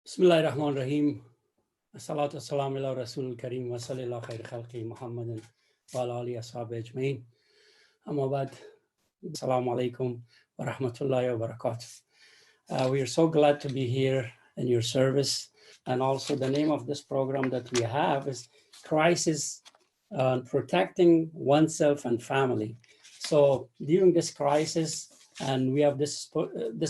Bismillahir Rahmanir Rahim. Salatu salam ala Rasul Kareem wa sallallahu khair khalqi Muhammadin wa ala alihi ashabi ajmeen. Amma ba'd. Assalamu alaikum wa rahmatullahi wa barakatuh. We are so glad to be here in your service. And also the name of this program that we have is Crisis Protecting Oneself and Family. So during this crisis, and we have this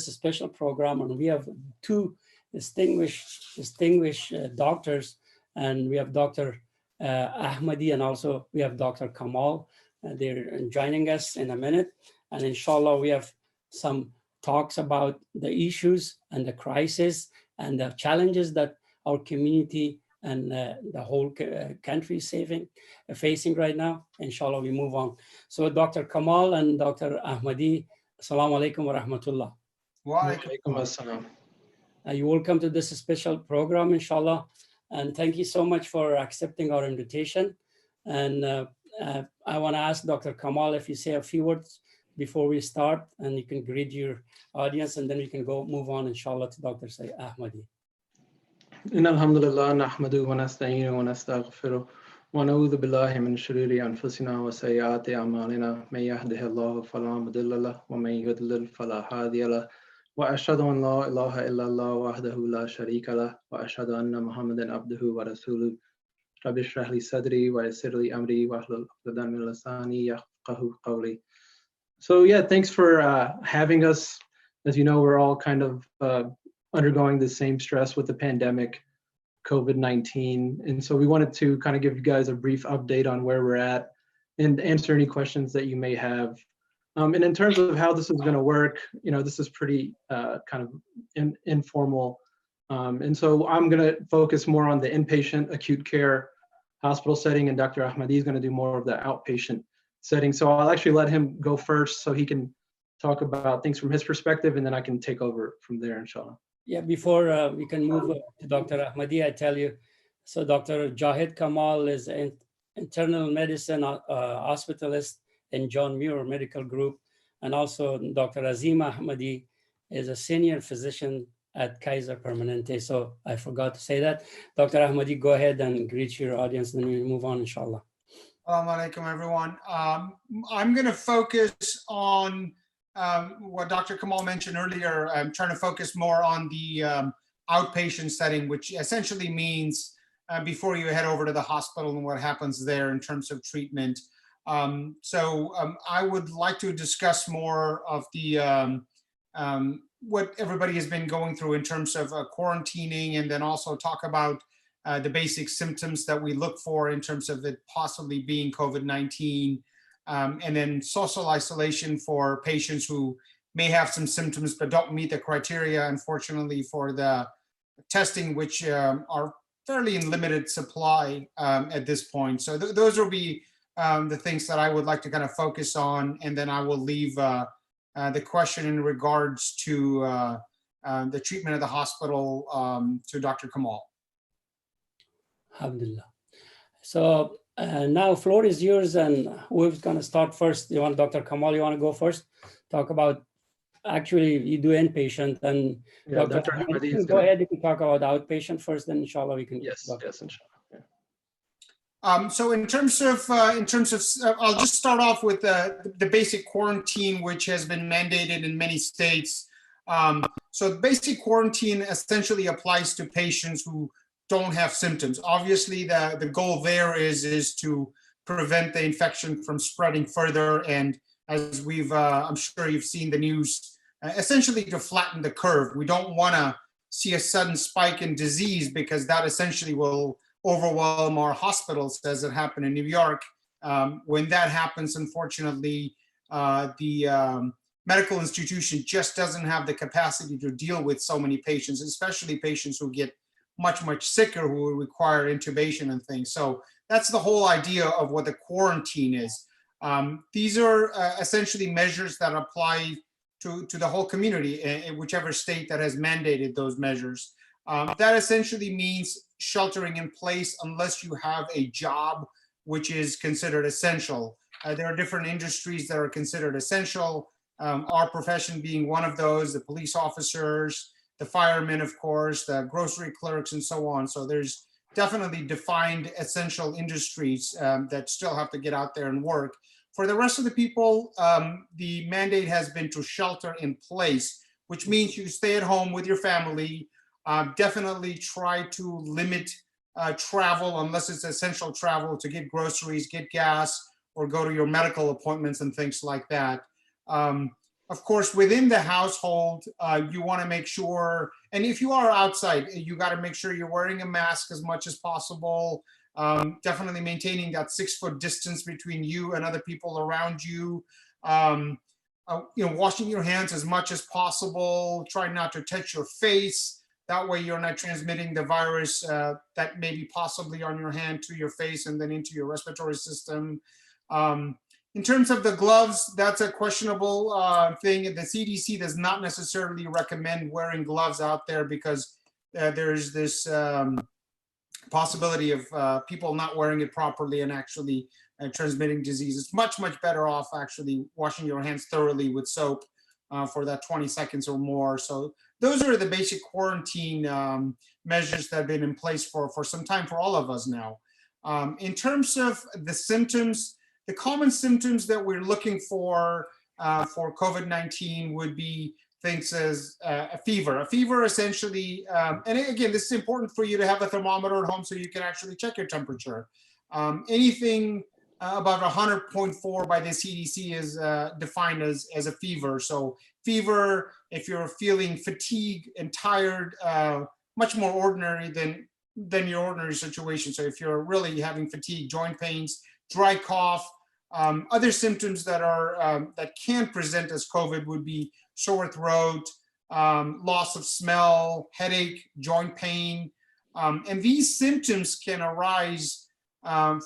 special program, and we have two distinguished doctors, and we have Dr. Ahmady, and also we have Dr. Kamal. They're joining us in a minute, and inshallah we have some talks about the issues and the crisis and the challenges that our community and the whole country is facing right now. Inshallah, we move on. So Dr. Kamal and Dr. Ahmady, assalamu alaikum wa rahmatullah. Wa alaikum assalam. You're welcome to this special program, inshallah. And thank you so much for accepting our invitation. And I want to ask Dr. Kamal if you say a few words before we start, and you can greet your audience, and then we can move on, inshallah, to Dr. Ahmady. إن الحمد لله نحمده ونستعينه ونستغفره ونعوذ بالله من شرور أنفسنا وسيئات أعمالنا من يهده الله فلا مضل له ومن يضلل فلا هادي له وأشهد أن لا إله إلا الله وحده لا شريك له وأشهد أن محمدا عبده ورسوله رب اشرح لي صدري ويسر لي أمري واحلل عقدة من لساني يفقهوا قولي. So yeah, thanks for having us. As you know, we're all kind of undergoing the same stress with the pandemic, COVID-19. And so we wanted to kind of give you guys a brief update on where we're at and answer any questions that you may have. And in terms of how this is going to work, you know, this is pretty kind of informal. And so I'm going to focus more on the inpatient acute care hospital setting, and Dr. Ahmady is going to do more of the outpatient setting. So I'll actually let him go first so he can talk about things from his perspective, and then I can take over from there, inshallah. Yeah, before we can move to Dr. Ahmady, I tell you, so Dr. Jahed Kamal is an internal medicine hospitalist in John Muir Medical Group, and also Dr. Azim Ahmady is a senior physician at Kaiser Permanente. So I forgot to say that. Dr. Ahmady, go ahead and greet your audience, then we move on, inshallah. Assalamu alaikum, everyone. I'm going to focus on what Dr. Kamal mentioned earlier. I'm trying to focus more on the outpatient setting, which essentially means before you head over to the hospital and what happens there in terms of treatment. I would like to discuss more of the what everybody has been going through in terms of quarantining, and then also talk about the basic symptoms that we look for in terms of it possibly being COVID-19, and then social isolation for patients who may have some symptoms but don't meet the criteria, unfortunately, for the testing, which are fairly in limited supply at this point. So those will be the things that I would like to kind of focus on, and then I will leave the question in regards to the treatment of the hospital to Dr. Kamal. Alhamdulillah. So now floor is yours, and who's going to start first? You want Dr. Kamal, you want to go first? Talk about, actually you do inpatient, and yeah, Dr. Ahmady, go ahead, you can talk about outpatient first, then inshallah we can. Yes, inshallah. Yeah. So in terms of, I'll just start off with the basic quarantine, which has been mandated in many states. So basic quarantine essentially applies to patients who don't have symptoms. Obviously, the goal there is to prevent the infection from spreading further, and as we've, I'm sure you've seen the news, essentially to flatten the curve. We don't want to see a sudden spike in disease, because that essentially will overwhelm our hospitals, as it happened in New York. When that happens, unfortunately, the medical institution just doesn't have the capacity to deal with so many patients, especially patients who get much sicker, who will require intubation and things. So that's the whole idea of what the quarantine is. These are essentially measures that apply to the whole community in whichever state that has mandated those measures. That essentially means sheltering in place unless you have a job which is considered essential. There are different industries that are considered essential, our profession being one of those, the police officers, the firemen, of course, the grocery clerks, and so on. So there's definitely defined essential industries that still have to get out there and work. For the rest of the people, the mandate has been to shelter in place, which means you stay at home with your family. Definitely try to limit travel unless it's essential travel to get groceries, get gas, or go to your medical appointments and things like that. Of course, within the household, you want to make sure, and if you are outside, you got to make sure you're wearing a mask as much as possible. Definitely maintaining that 6-foot distance between you and other people around you. Washing your hands as much as possible. Try not to touch your face. That way you're not transmitting the virus that may be possibly on your hand to your face and then into your respiratory system. In terms of the gloves, that's a questionable thing. The CDC does not necessarily recommend wearing gloves out there because there's this possibility of people not wearing it properly and actually transmitting disease. It's much, much better off actually washing your hands thoroughly with soap for that 20 seconds or more. So those are the basic quarantine measures that have been in place for some time for all of us now. In terms of the symptoms, the common symptoms that we're looking for COVID-19 would be things as a fever. A fever essentially, and again, this is important for you to have a thermometer at home so you can actually check your temperature. Anything about 100.4 by the CDC is defined as a fever. So fever, if you're feeling fatigued and tired, much more ordinary than your ordinary situation. So if you're really having fatigue, joint pains, dry cough, other symptoms that are that can present as COVID would be sore throat, loss of smell, headache, joint pain, and these symptoms can arise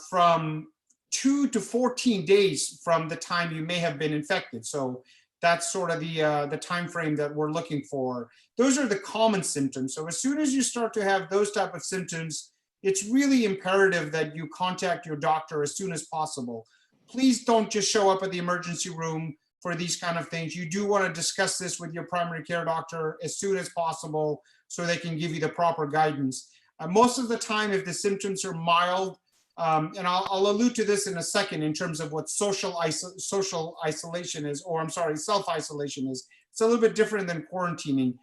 from 2 to 14 days from the time you may have been infected. So that's sort of the time frame that we're looking for. Those are the common symptoms. So as soon as you start to have those type of symptoms, it's really imperative that you contact your doctor as soon as possible. Please don't just show up at the emergency room for these kind of things. You do want to discuss this with your primary care doctor as soon as possible so they can give you the proper guidance. Most of the time, if the symptoms are mild, and I'll allude to this in a second in terms of what social isolation is, or I'm sorry, self-isolation is. It's a little bit different than quarantining.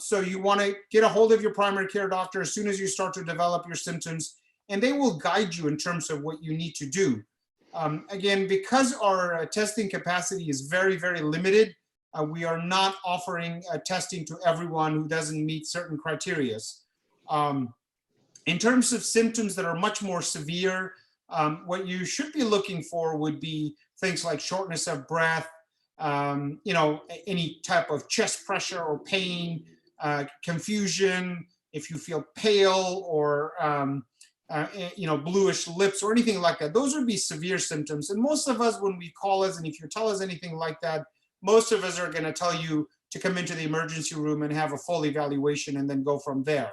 So you want to get a hold of your primary care doctor as soon as you start to develop your symptoms, and they will guide you in terms of what you need to do. Again, because our testing capacity is very, very limited, we are not offering testing to everyone who doesn't meet certain criteria. In terms of symptoms that are much more severe, what you should be looking for would be things like shortness of breath, any type of chest pressure or pain, confusion, if you feel pale or bluish lips or anything like that. Those would be severe symptoms. And most of us, when we call us, and if you tell us anything like that, most of us are going to tell you to come into the emergency room and have a full evaluation and then go from there.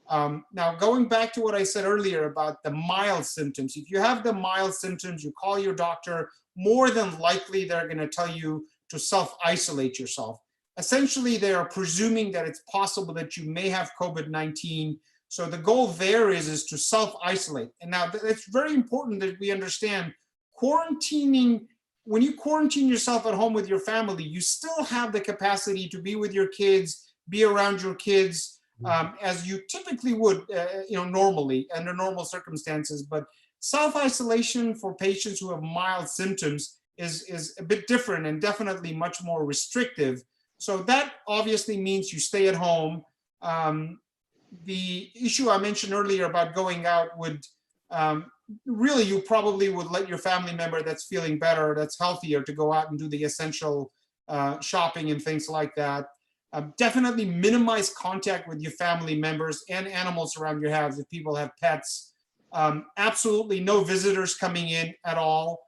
Now, going back to what I said earlier about the mild symptoms, if you have the mild symptoms, you call your doctor, more than likely they're going to tell you to self-isolate yourself. Essentially, they are presuming that it's possible that you may have COVID-19. So the goal there is to self-isolate. And now it's very important that we understand quarantining. When you quarantine yourself at home with your family, you still have the capacity to be with your kids, be around your kids, as you typically would, normally under normal circumstances. But self-isolation for patients who have mild symptoms is a bit different and definitely much more restrictive. So that obviously means you stay at home. The issue I mentioned earlier about going out would really, you probably would let your family member that's feeling better, that's healthier, to go out and do the essential shopping and things like that. Definitely minimize contact with your family members and animals around your house if people have pets. Absolutely no visitors coming in at all.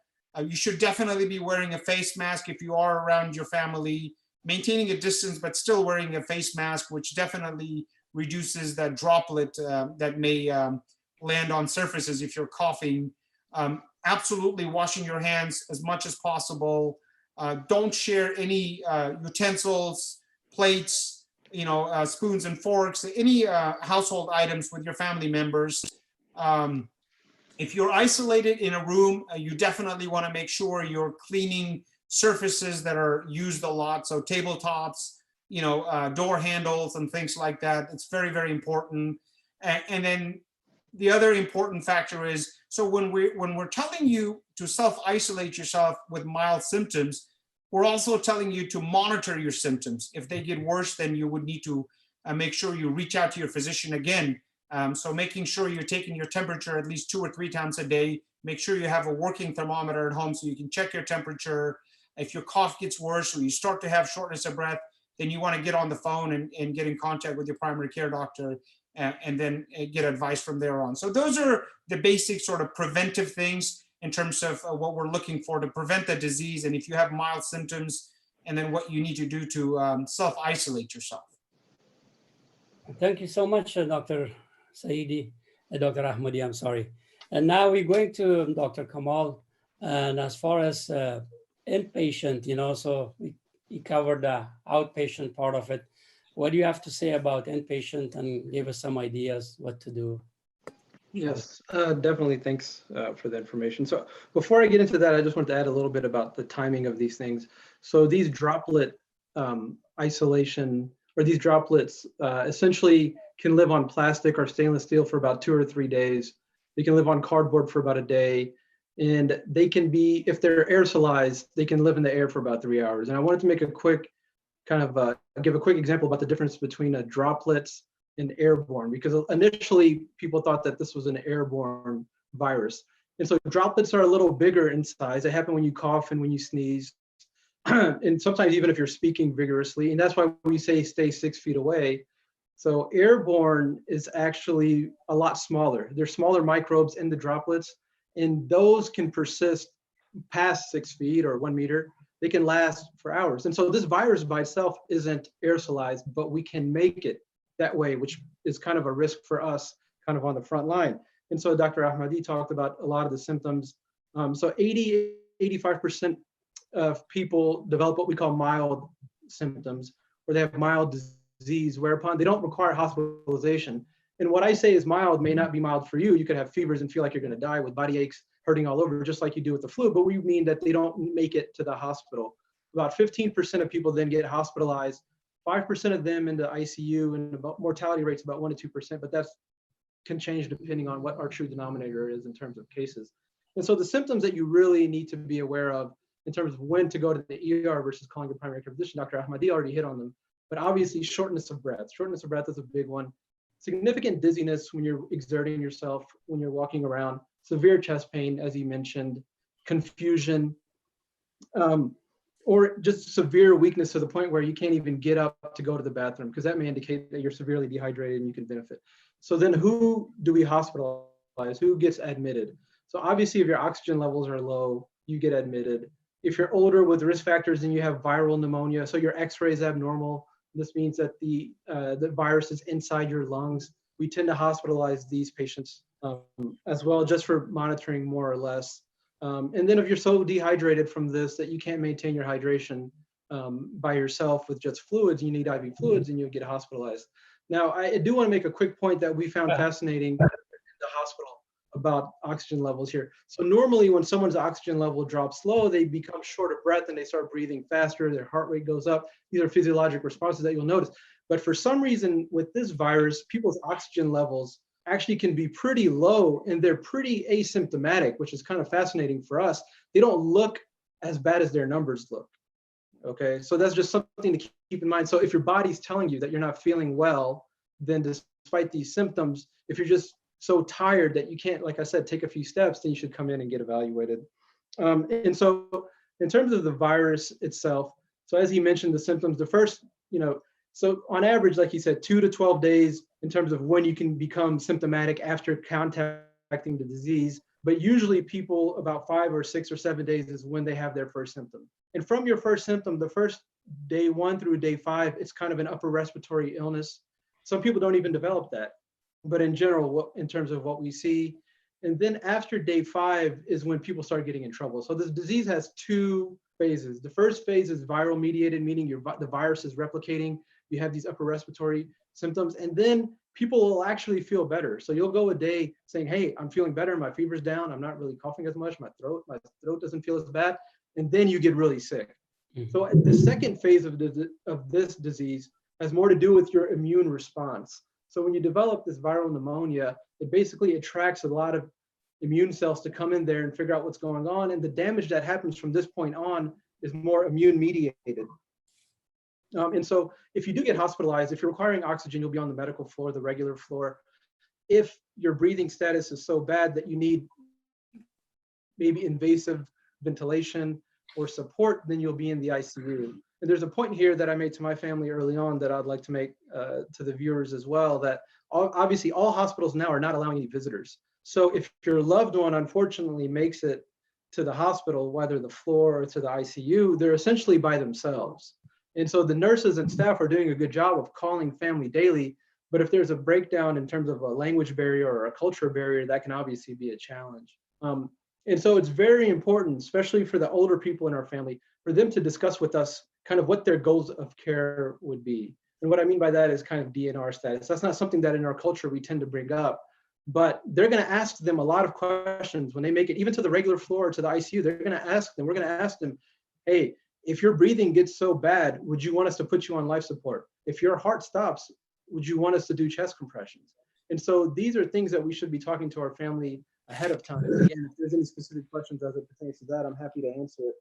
You should definitely be wearing a face mask if you are around your family, maintaining a distance, but still wearing a face mask, which definitely reduces that droplet that may land on surfaces if you're coughing. Absolutely washing your hands as much as possible. Don't share any utensils, plates, spoons and forks, any household items with your family members. If you're isolated in a room, you definitely want to make sure you're cleaning surfaces that are used a lot. So tabletops, door handles and things like that. It's very, very important. And then the other important factor is, so when we're telling you to self-isolate yourself with mild symptoms, we're also telling you to monitor your symptoms. If they get worse, then you would need to make sure you reach out to your physician again. So making sure you're taking your temperature at least 2 or 3 times a day. Make sure you have a working thermometer at home so you can check your temperature. If your cough gets worse or you start to have shortness of breath, then you want to get on the phone and get in contact with your primary care doctor and then get advice from there on. So those are the basic sort of preventive things in terms of what we're looking for to prevent the disease. And if you have mild symptoms, and then what you need to do to self-isolate yourself. Thank you so much, Dr. Saidi, Dr. Ahmady, I'm sorry. And now we're going to Dr. Kamal. And as far as inpatient, so we covered the outpatient part of it. What do you have to say about inpatient, and give us some ideas what to do? Yes, definitely. Thanks for the information. So before I get into that, I just want to add a little bit about the timing of these things. So these droplet isolation, or these droplets essentially can live on plastic or stainless steel for about 2 or 3 days. They can live on cardboard for about a day. And they can be, if they're aerosolized, they can live in the air for about 3 hours. And I wanted to make a quick give a quick example about the difference between droplets and airborne, because initially people thought that this was an airborne virus. And so droplets are a little bigger in size. They happen when you cough and when you sneeze, and sometimes even if you're speaking vigorously. And that's why we say stay 6 feet away. So airborne is actually a lot smaller. There's smaller microbes in the droplets, and those can persist past 6 feet or 1 meter. They can last for hours. And so this virus by itself isn't aerosolized, but we can make it that way, which is kind of a risk for us, kind of on the front line. And so Dr. Ahmady talked about a lot of the symptoms. So 85% of people develop what we call mild symptoms, where they have mild disease, whereupon they don't require hospitalization. And what I say is mild may not be mild for you. You could have fevers and feel like you're going to die with body aches, hurting all over, just like you do with the flu, but we mean that they don't make it to the hospital. About 15% of people then get hospitalized, 5% of them into ICU, and about mortality rates about 1 to 2%, but that can change depending on what our true denominator is in terms of cases. And so the symptoms that you really need to be aware of in terms of when to go to the ER versus calling a primary care physician, Dr. Ahmady already hit on them, but obviously shortness of breath. Shortness of breath is a big one. Significant dizziness when you're exerting yourself, when you're walking around, severe chest pain, as you mentioned, confusion, or just severe weakness to the point where you can't even get up to go to the bathroom, because that may indicate that you're severely dehydrated and you can benefit. So then who do we hospitalize? Who gets admitted? So obviously if your oxygen levels are low, you get admitted. If you're older with risk factors and you have viral pneumonia, so your x-ray is abnormal, this means that the virus is inside your lungs, we tend to hospitalize these patients as well, just for monitoring more or less. And then if you're so dehydrated from this that you can't maintain your hydration by yourself with just fluids, you need IV fluids, and you'll get hospitalized. Now, I do want to make a quick point that we found fascinating in the hospital about oxygen levels here. So normally when someone's oxygen level drops low, they become short of breath and they start breathing faster, their heart rate goes up. These are physiologic responses that you'll notice. But for some reason with this virus, people's oxygen levels actually can be pretty low and they're pretty asymptomatic, which is kind of fascinating for us. They don't look as bad as their numbers look. Okay, so that's just something to keep in mind. So if your body's telling you that you're not feeling well, then despite these symptoms, if you're just so tired that you can't, like I said, take a few steps, then you should come in and get evaluated. And so in terms of the virus itself, so as he mentioned, the symptoms, the first, so on average, like he said, 2 to 12 days in terms of when you can become symptomatic after contacting the disease. But usually people about 5 or 6 or 7 days is when they have their first symptom. And from your first symptom, the first day 1 through day 5, it's kind of an upper respiratory illness. Some people don't even develop that. But in general, in terms of what we see, and then after day 5 is when people start getting in trouble. So this disease has 2 phases. The first phase is viral mediated, meaning the virus is replicating. you have these upper respiratory symptoms, and then people will actually feel better. So you'll go a day saying, hey, I'm feeling better, my fever's down, I'm not really coughing as much, my throat doesn't feel as bad, and then you get really sick. So the second phase of this disease has more to do with your immune response. So when you develop this viral pneumonia, it basically attracts a lot of immune cells to come in there and figure out what's going on. And the damage that happens from this point on is more immune mediated. And so if you do get hospitalized, if you're requiring oxygen, you'll be on the medical floor, the regular floor. If your breathing status is so bad that you need maybe invasive ventilation or support, then you'll be in the ICU. And there's a point here that I made to my family early on that I'd like to make to the viewers as well, that obviously all hospitals now are not allowing any visitors. So if your loved one unfortunately makes it to the hospital, whether the floor or to the ICU, they're essentially by themselves. And so the nurses and staff are doing a good job of calling family daily, but if there's a breakdown in terms of a language barrier or a cultural barrier, that can obviously be a challenge. And so it's very important, especially for the older people in our family, for them to discuss with us kind of what their goals of care would be. And what I mean by that is kind of DNR status. That's not something that in our culture we tend to bring up, but they're going to ask them a lot of questions when they make it, even to the regular floor or to the ICU. We're going to ask them, hey, if your breathing gets so bad, would you want us to put you on life support? If your heart stops, would you want us to do chest compressions? And so these are things that we should be talking to our family ahead of time. Again, if there's any specific questions as it pertains to that, I'm happy to answer it.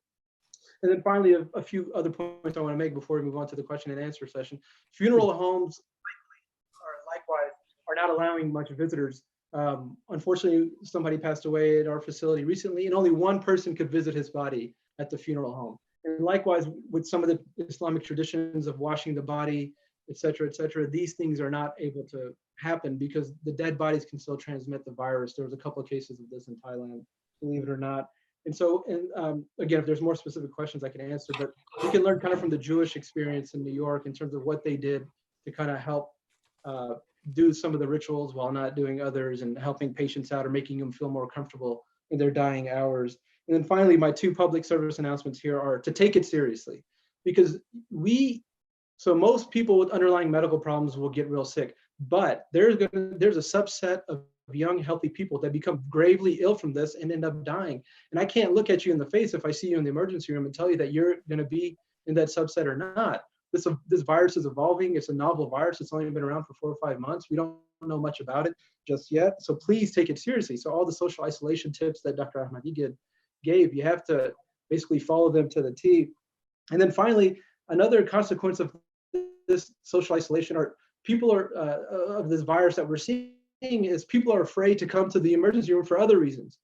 And then finally, a few other points I want to make before we move on to the question and answer session. Funeral homes likewise are not allowing much visitors. Unfortunately, somebody passed away at our facility recently, and only one person could visit his body at the funeral home. And likewise, with some of the Islamic traditions of washing the body, et cetera, these things are not able to happen because the dead bodies can still transmit the virus. There was a couple of cases of this in Thailand, believe it or not. And so, again, if there's more specific questions I can answer, but we can learn kind of from the Jewish experience in New York in terms of what they did to kind of help do some of the rituals while not doing others and helping patients out or making them feel more comfortable in their dying hours. And then finally, my two public service announcements here are to take it seriously, because so most people with underlying medical problems will get real sick, but there's a subset of young, healthy people that become gravely ill from this and end up dying. And I can't look at you in the face if I see you in the emergency room and tell you that you're going to be in that subset or not. This virus is evolving. It's a novel virus. It's only been around for 4 or 5 months. We don't know much about it just yet. So please take it seriously. So all the social isolation tips that Dr. Ahmady gave, you have to basically follow them to the T. And then finally, another consequence of this social isolation of this virus that we're seeing is people are afraid to come to the emergency room for other reasons.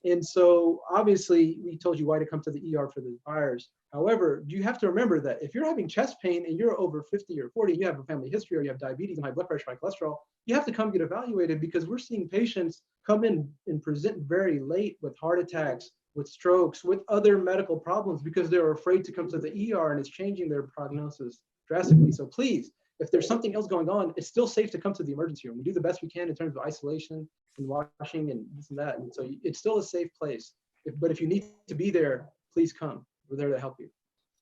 And so obviously we told you why to come to the ER for this virus. However, you have to remember that if you're having chest pain and you're over 50 or 40, you have a family history or you have diabetes and high blood pressure, high cholesterol, you have to come get evaluated, because we're seeing patients come in and present very late with heart attacks, with strokes, with other medical problems because they're afraid to come to the ER, and it's changing their prognosis drastically. So please, if there's something else going on, it's still safe to come to the emergency room. We do the best we can in terms of isolation and washing and this and that. And so it's still a safe place. But if you need to be there, please come. We're there to help you.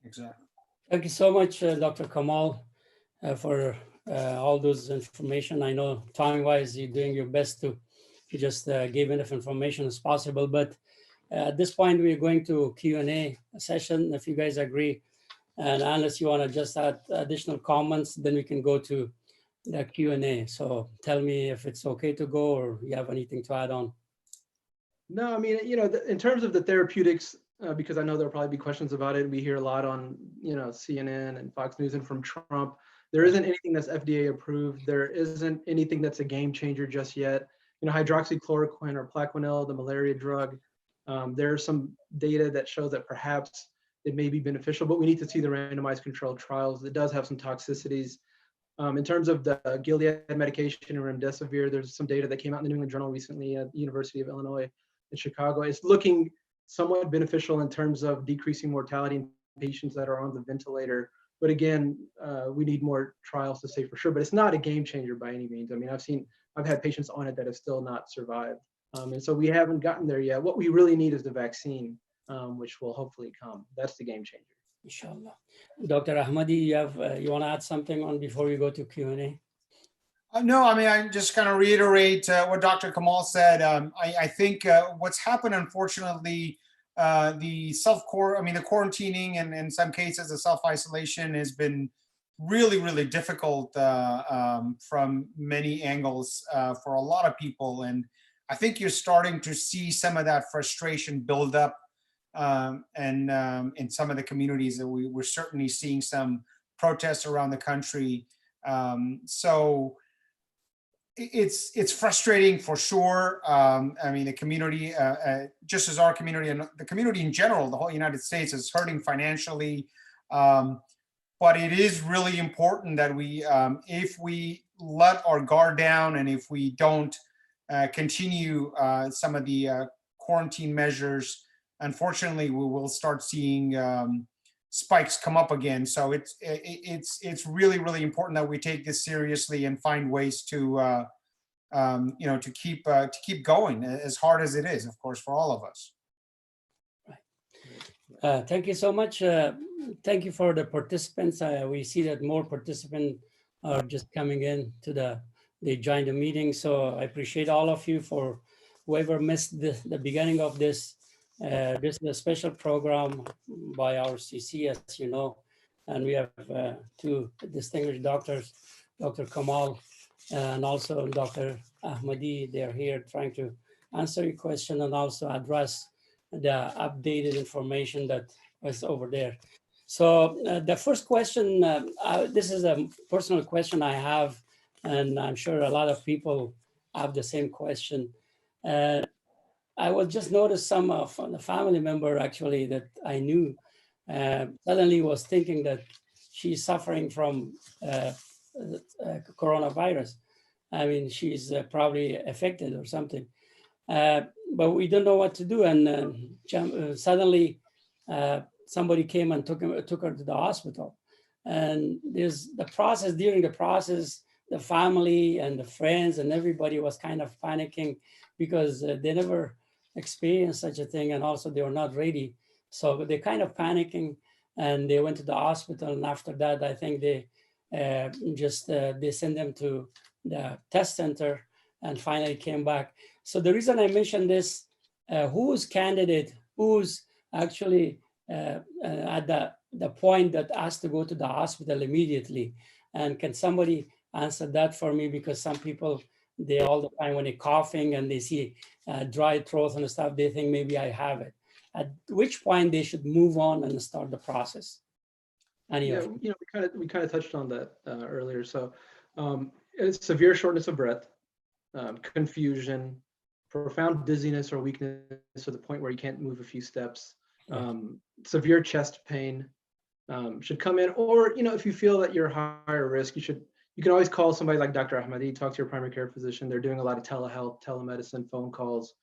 Exactly. Thank you so much, Dr. Kamal, for all those information. I know time-wise, you're doing your best to just give enough information as possible. But at this point, we're going to Q&A session, if you guys agree. And unless you want to just add additional comments, then we can go to the Q&A. So tell me if it's okay to go or you have anything to add on. No, I mean, in terms of the therapeutics, because I know there'll probably be questions about it. We hear a lot on, CNN and Fox News and from Trump. There isn't anything that's FDA approved. There isn't anything that's a game changer just yet. Hydroxychloroquine or Plaquenil, the malaria drug, there's some data that show that perhaps it may be beneficial, but we need to see the randomized controlled trials. It does have some toxicities. In terms of the Gilead medication or remdesivir, there's some data that came out in the New England Journal recently at the University of Illinois in Chicago. It's looking somewhat beneficial in terms of decreasing mortality in patients that are on the ventilator. But again, we need more trials to say for sure, but it's not a game changer by any means. I mean, I've had patients on it that have still not survived. And so we haven't gotten there yet. What we really need is the vaccine, which will hopefully come. That's the game changer. Inshallah. Dr. Ahmady, you want to add something on before we go to Q&A? No, I mean, I just kind of reiterate what Dr. Kamal said. I think what's happened, unfortunately, the quarantining and in some cases the self-isolation has been really, really difficult from many angles for a lot of people. And I think you're starting to see some of that frustration build up and in some of the communities that we're certainly seeing some protests around the country. So it's frustrating for sure. I mean, the community, just as our community and the community in general, the whole United States is hurting financially. But it is really important that we, if we let our guard down and if we don't continue some of the quarantine measures, unfortunately, we will start seeing spikes come up again. So it's really, really important that we take this seriously and find ways to to keep going as hard as it is, of course, for all of us. Thank you so much. Thank you for the participants. We see that more participants are just coming in to they joined the meeting. So I appreciate all of you. For whoever missed the beginning of this. This is a special program by our CC, as you know, and we have two distinguished doctors, Dr. Kamal and also Dr. Ahmady. They're here trying to answer your question and also address the updated information that was over there. So the first question, this is a personal question I have, and I'm sure a lot of people have the same question. I will just notice some of the family member actually that I knew suddenly was thinking that she's suffering from coronavirus. I mean, she's probably affected or something, but we don't know what to do. And suddenly somebody came and took her to the hospital. And there's the process, during the process, the family and the friends and everybody was kind of panicking because they never experienced such a thing, and also they were not ready. So they're kind of panicking, and they went to the hospital. And after that, I think they they sent them to the test center and finally came back. So the reason I mentioned this, who's candidate, who's actually at the point that has to go to the hospital immediately? And can somebody answer that for me? Because some people, they all the time when they're coughing and they see dry throat and stuff, they think maybe I have it. At which point they should move on and start the process? Yeah, we kind of touched on that earlier. So it's severe shortness of breath, confusion, profound dizziness or weakness to the point where you can't move a few steps, severe chest pain should come in. Or if you feel that you're higher risk, you can always call somebody like Dr. Ahmady, talk to your primary care physician. They're doing a lot of telehealth, telemedicine, phone calls,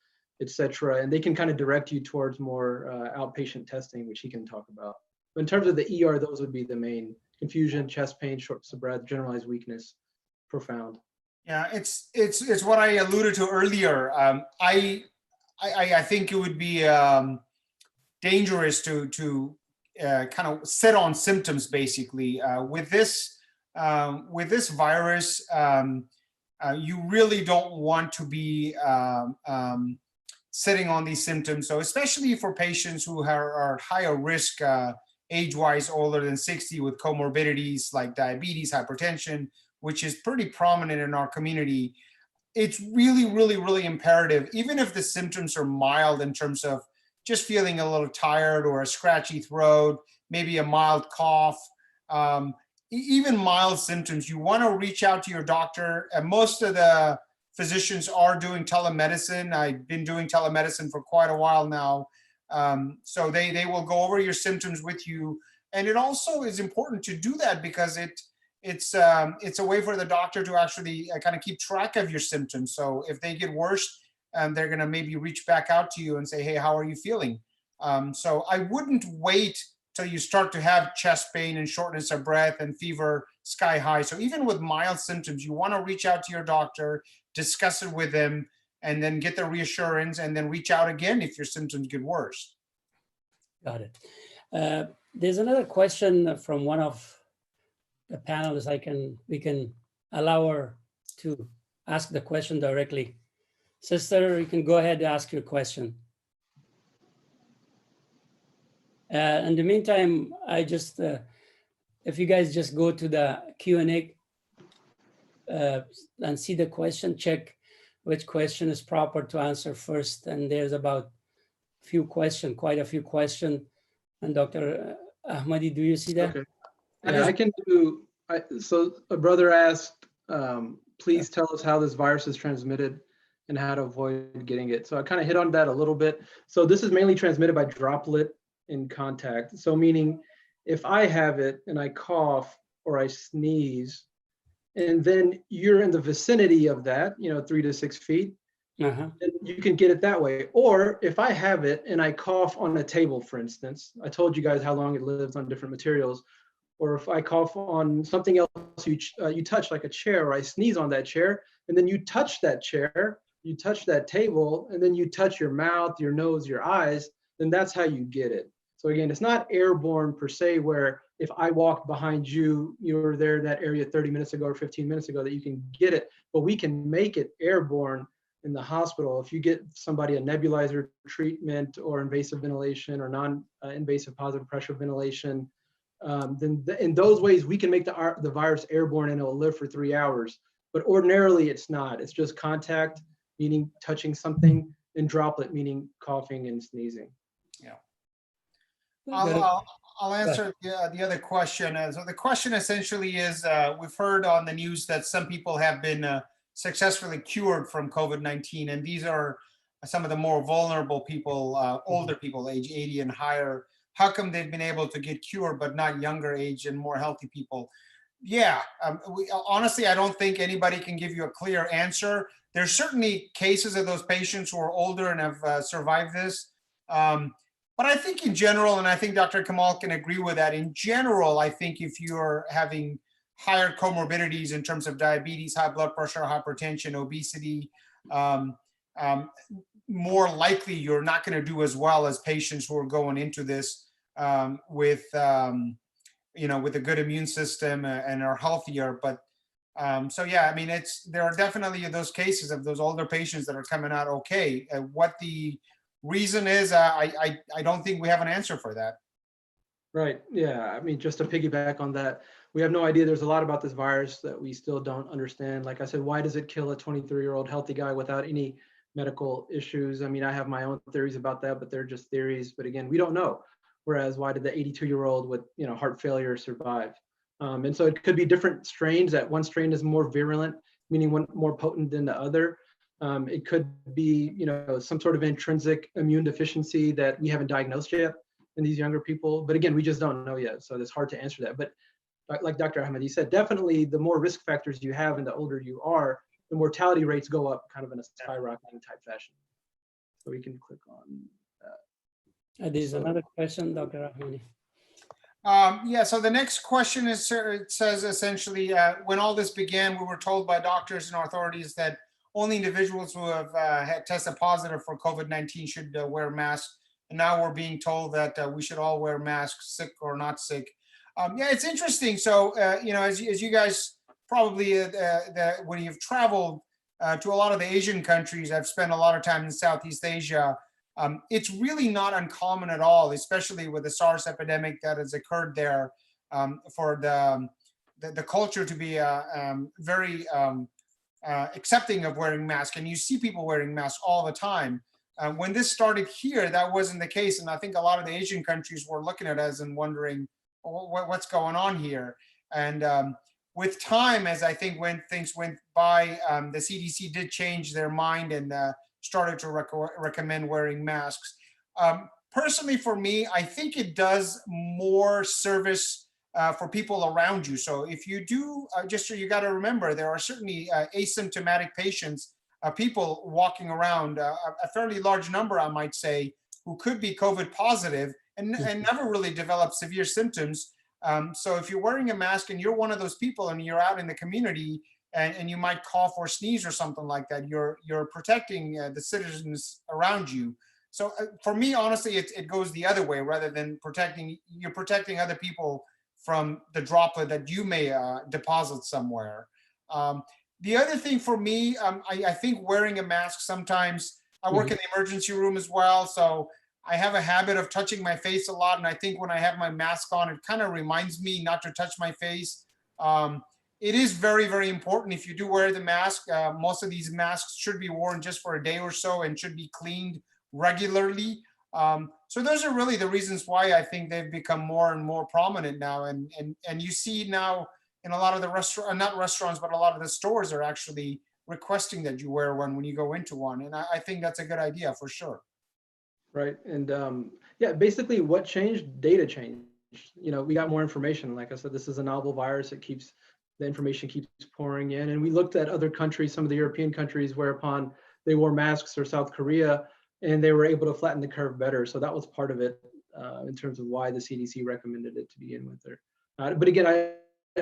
etc., and they can kind of direct you towards more outpatient testing, which he can talk about. But in terms of the ER, those would be the main: confusion, chest pain, shortness of breath, generalized weakness, profound. Yeah, it's what I alluded to earlier. I think it would be dangerous to kind of sit on symptoms. Basically, with this virus, you really don't want to be sitting on these symptoms. So especially for patients who are higher risk, age-wise, older than 60, with comorbidities like diabetes, hypertension, which is pretty prominent in our community, it's really, really, really imperative, even if the symptoms are mild in terms of just feeling a little tired or a scratchy throat, maybe a mild cough, even mild symptoms, you want to reach out to your doctor. And most of the physicians are doing telemedicine. I've been doing telemedicine for quite a while now. So they will go over your symptoms with you. And it also is important to do that because it's a way for the doctor to actually kind of keep track of your symptoms. So if they get worse, they're going to maybe reach back out to you and say, hey, how are you feeling? So I wouldn't wait till you start to have chest pain and shortness of breath and fever sky high. So even with mild symptoms, you want to reach out to your doctor, discuss it with them, and then get the reassurance, and then reach out again if your symptoms get worse. Got it. There's another question from one of the panelists. We can allow her to ask the question directly. Sister, you can go ahead and ask your question. In the meantime, I just, if you guys just go to the Q&A and see the question, check which question is proper to answer first. And there's about quite a few questions. And Dr. Ahmady, do you see that? Okay. Yeah, I can do, so a brother asked, please tell us how this virus is transmitted and how to avoid getting it. So I kind of hit on that a little bit. So this is mainly transmitted by droplet in contact. So meaning if I have it and I cough or I sneeze, and then you're in the vicinity of that, 3 to 6 feet, and you can get it that way. Or if I have it and I cough on a table, for instance, I told you guys how long it lives on different materials. Or if I cough on something else you touch, like a chair, or I sneeze on that chair, and then you touch that chair, you touch that table, and then you touch your mouth, your nose, your eyes, then that's how you get it. So again, it's not airborne per se, where if I walked behind you, you were there in that area 30 minutes ago or 15 minutes ago, that you can get it, but we can make it airborne in the hospital. If you get somebody a nebulizer treatment or invasive ventilation or non-invasive positive pressure ventilation, then in those ways, we can make the virus airborne and it will live for 3 hours. But ordinarily, it's not. It's just contact, meaning touching something, and droplet, meaning coughing and sneezing. Yeah. I'll answer the other question. So the question essentially is, we've heard on the news that some people have been successfully cured from COVID-19, and these are some of the more vulnerable people, older people, age 80 and higher. How come they've been able to get cured, but not younger age and more healthy people? Yeah, honestly, I don't think anybody can give you a clear answer. There's certainly cases of those patients who are older and have survived this. But I think in general, and I think Dr. Kamal can agree with that, in general, I think if you're having higher comorbidities in terms of diabetes, high blood pressure, hypertension, obesity, more likely you're not going to do as well as patients who are going into this with a good immune system and are healthier. But so yeah, I mean, there are definitely those cases of those older patients that are coming out okay. What the reason is, I don't think we have an answer for that. Right. Yeah. I mean, just to piggyback on that, we have no idea. There's a lot about this virus that we still don't understand. Like I said, why does it kill a 23-year-old healthy guy without any medical issues? I mean, I have my own theories about that, but they're just theories. But again, we don't know. Whereas why did the 82-year-old with heart failure survive? And so it could be different strains. That one strain is more virulent, meaning one more potent than the other. It could be some sort of intrinsic immune deficiency that we haven't diagnosed yet in these younger people. But again, we just don't know yet. So it's hard to answer that. But like Dr. Ahmady said, definitely the more risk factors you have and the older you are, the mortality rates go up kind of in a skyrocketing type fashion. So we can click on that. There's another question, Dr. Ahmady. Yeah, so the next question is, it says essentially, when all this began, we were told by doctors and authorities that only individuals who have had tested positive for COVID-19 should wear masks. And now we're being told that we should all wear masks, sick or not sick. Yeah, it's interesting. So, as you guys probably, when you've traveled to a lot of the Asian countries, I've spent a lot of time in Southeast Asia. It's really not uncommon at all, especially with the SARS epidemic that has occurred there, for the culture to be very accepting of wearing masks. And you see people wearing masks all the time. When this started here, that wasn't the case. And I think a lot of the Asian countries were looking at us and wondering, what's going on here? And with time, as I think when things went by, the CDC did change their mind and started to recommend wearing masks. Personally, for me, I think it does more service for people around you. So if you do, just so you got to remember, there are certainly asymptomatic patients, people walking around, a fairly large number, I might say, who could be COVID positive and never really develop severe symptoms. So if you're wearing a mask and you're one of those people and you're out in the community and you might cough or sneeze or something like that, you're protecting the citizens around you. So for me, honestly, it goes the other way. Rather than you're protecting other people from the droplet that you may deposit somewhere. The other thing for me, I think wearing a mask sometimes, I work in the emergency room as well, so I have a habit of touching my face a lot. And I think when I have my mask on, it kind of reminds me not to touch my face. It is very, very important if you do wear the mask. Most of these masks should be worn just for a day or so and should be cleaned regularly. So those are really the reasons why I think they've become more and more prominent now. And you see now in a lot of the not restaurants, but a lot of the stores are actually requesting that you wear one when you go into one. And I think that's a good idea for sure. Right. And yeah, basically what changed? Data changed. You know, we got more information. Like I said, this is a novel virus. The information keeps pouring in. And we looked at other countries, some of the European countries, whereupon they wore masks, or South Korea, and they were able to flatten the curve better. So that was part of it in terms of why the CDC recommended it to begin with there. But again,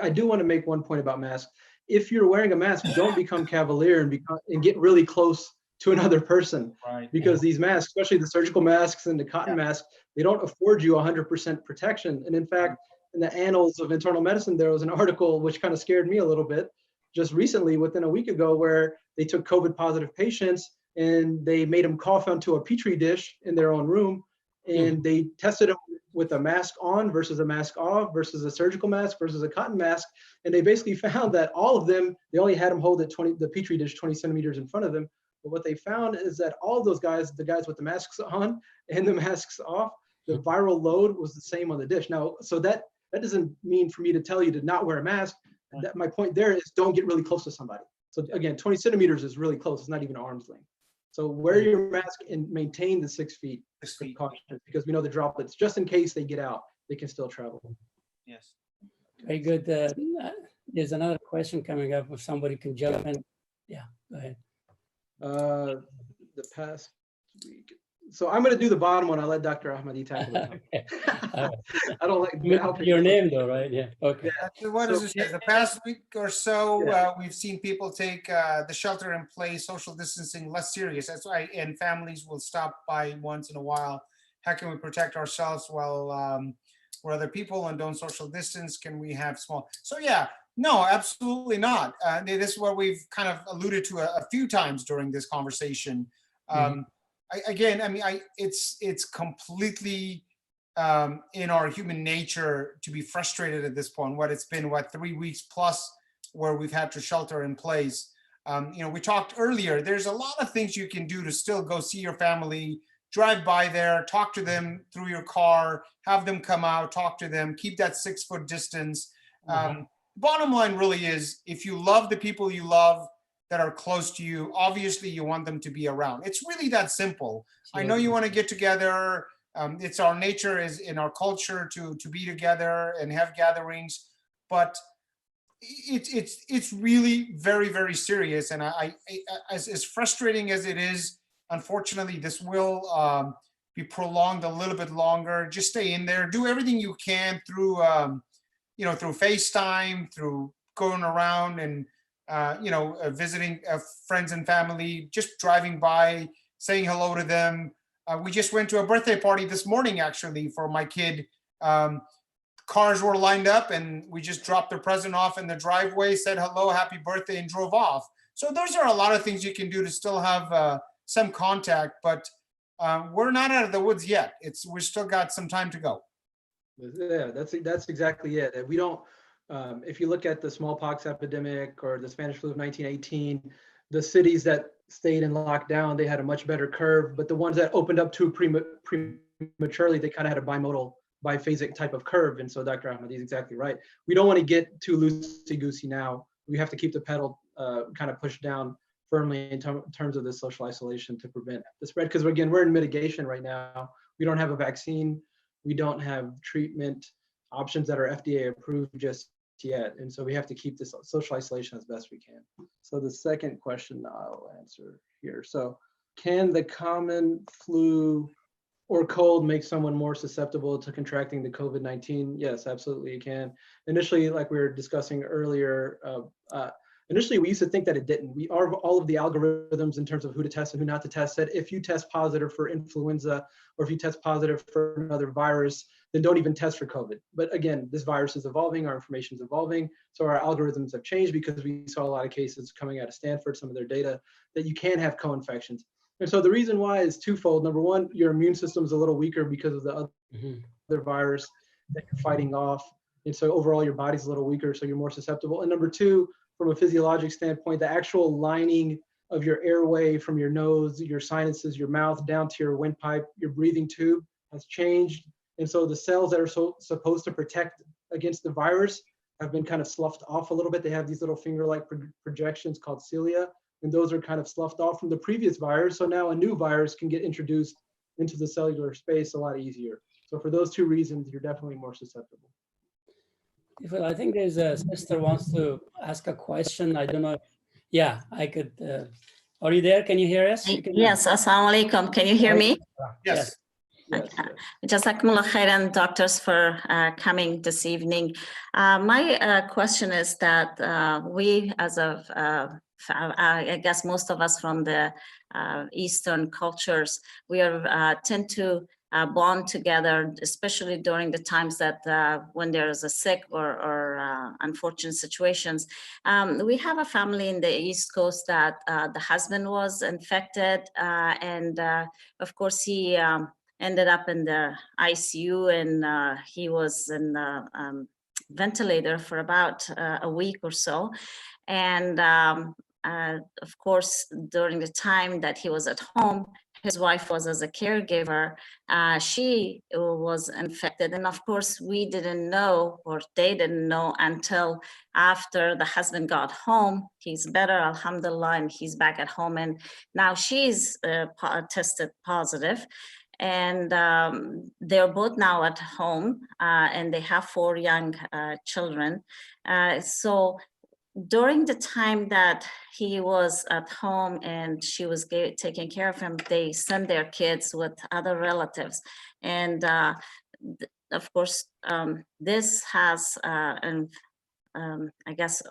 I do want to make one point about masks. If you're wearing a mask, don't become cavalier and get really close to another person, right? Because these masks, especially the surgical masks and the cotton masks, they don't afford you 100% protection. And in fact, in the annals of internal medicine, there was an article which kind of scared me a little bit just recently, within a week ago, where they took COVID positive patients and they made them cough onto a petri dish in their own room, and they tested them with a mask on versus a mask off versus a surgical mask versus a cotton mask. And they basically found that all of them, they only had them hold the petri dish 20 centimeters in front of them. But what they found is that all of those guys, the guys with the masks on and the masks off, the viral load was the same on the dish. Now, so that doesn't mean for me to tell you to not wear a mask. That, my point there is, don't get really close to somebody. So again, 20 centimeters is really close. It's not even arm's length. So wear your mask and maintain the 6 feet precaution, because we know the droplets, just in case they get out, they can still travel. Yes. Very good. There's another question coming up if somebody can jump in. Yeah, go ahead. The past week. So I'm going to do the bottom one. I'll let Dr. Ahmady tackle it. Okay. I don't like your name though, right? Yeah. Okay. Yeah. What does it say? The past week or so, we've seen people take the shelter-in-place, social distancing less serious. That's why, and families will stop by once in a while. How can we protect ourselves while we're other people and don't social distance? Can we have small? So yeah, no, absolutely not. This is what we've kind of alluded to a few times during this conversation. It's completely in our human nature to be frustrated at this point. It's been 3 weeks plus where we've had to shelter in place. We talked earlier, there's a lot of things you can do to still go see your family, drive by there, talk to them through your car, have them come out, talk to them, keep that 6 foot distance. Bottom line really is, if you love the people you love that are close to you, obviously you want them to be around. It's really that simple. I know you want to get together. It's our nature, is in our culture to be together and have gatherings, but it's really very, very serious. And as frustrating as it is, unfortunately, this will be prolonged a little bit longer. Just stay in there, do everything you can through through FaceTime, through going around and visiting friends and family, just driving by, saying hello to them. We just went to a birthday party this morning, actually, for my kid. Cars were lined up and we just dropped the present off in the driveway, said hello, happy birthday, and drove off. So those are a lot of things you can do to still have some contact, but we're not out of the woods yet. We've still got some time to go. Yeah, that's exactly it. We don't, if you look at the smallpox epidemic or the Spanish flu of 1918, the cities that stayed in lockdown, they had a much better curve, but the ones that opened up too prematurely, they kind of had a biphasic type of curve. And so Dr. Ahmady is exactly right. We don't want to get too loosey-goosey now. We have to keep the pedal kind of pushed down firmly in terms of the social isolation to prevent the spread. Because again, we're in mitigation right now. We don't have a vaccine. We don't have treatment options that are FDA approved just yet. And so we have to keep this social isolation as best we can. So the second question I'll answer here. So can the common flu or cold make someone more susceptible to contracting the COVID-19? Yes, absolutely it can. Initially, like we were discussing earlier, Initially, we used to think that it didn't. All of the algorithms in terms of who to test and who not to test said, if you test positive for influenza, or if you test positive for another virus, then don't even test for COVID. But again, this virus is evolving, our information is evolving. So our algorithms have changed because we saw a lot of cases coming out of Stanford, some of their data, that you can have co-infections. And so the reason why is twofold. Number one, your immune system is a little weaker because of the other virus that you're fighting off. And so overall, your body's a little weaker, so you're more susceptible. And number two, from a physiologic standpoint, the actual lining of your airway from your nose, your sinuses, your mouth, down to your windpipe, your breathing tube has changed. And so the cells that are supposed to protect against the virus have been kind of sloughed off a little bit. They have these little finger-like projections called cilia, and those are kind of sloughed off from the previous virus. So now a new virus can get introduced into the cellular space a lot easier. So for those two reasons, you're definitely more susceptible. Well, I think there's a sister wants to ask a question. I don't know if, yeah, I could. Are you there? Can you hear us? Yes, assalamu alaikum. Can you hear me? Yes. Jazakumullah khairan, doctors, for coming this evening. My question is that we, as of, I guess most of us from the Eastern cultures, we are tend to bond together, especially during the times that when there is a sick or unfortunate situations. We have a family in the East Coast that the husband was infected, and of course he ended up in the ICU, and he was in the ventilator for about a week or so. And of course, during the time that he was at home, his wife was as a caregiver, she was infected. And of course, we didn't know, or they didn't know until after the husband got home. He's better, alhamdulillah, and he's back at home. And now she's tested positive. And they're both now at home, and they have 4 young children. So during the time that he was at home and she was taking care of him, they sent their kids with other relatives. And of course, this has, I guess,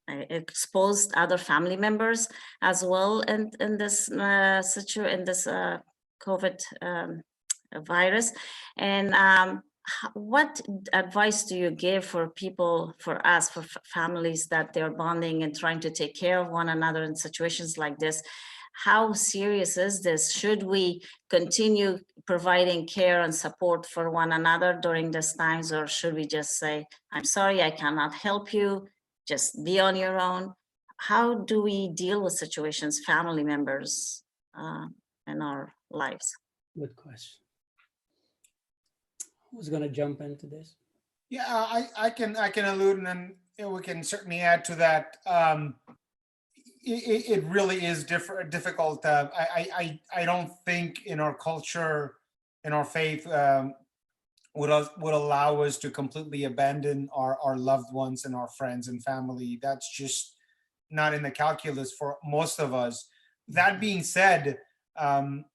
exposed other family members as well in this situation, in this COVID virus. And what advice do you give for people, for us, for families that they're bonding and trying to take care of one another in situations like this? How serious is this? Should we continue providing care and support for one another during these times, or should we just say, I'm sorry, I cannot help you, just be on your own? How do we deal with situations, family members in our lives? Good question. Who's going to jump into this? Yeah, I can allude, and then we can certainly add to that. It really is difficult. I don't think in our culture, in our faith, would allow us to completely abandon our loved ones and our friends and family. That's just not in the calculus for most of us. That being said,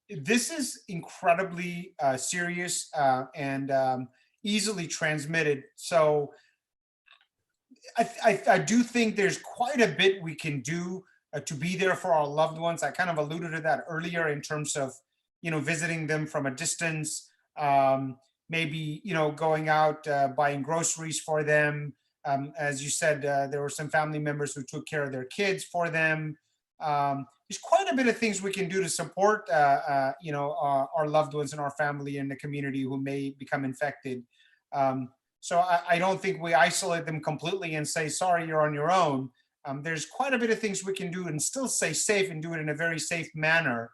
this is incredibly serious and easily transmitted. So I do think there's quite a bit we can do to be there for our loved ones. I kind of alluded to that earlier in terms of, visiting them from a distance, maybe, going out, buying groceries for them. As you said, there were some family members who took care of their kids for them. There's quite a bit of things we can do to support, our loved ones in our family and the community who may become infected. So I don't think we isolate them completely and say, sorry, you're on your own. There's quite a bit of things we can do and still stay safe and do it in a very safe manner.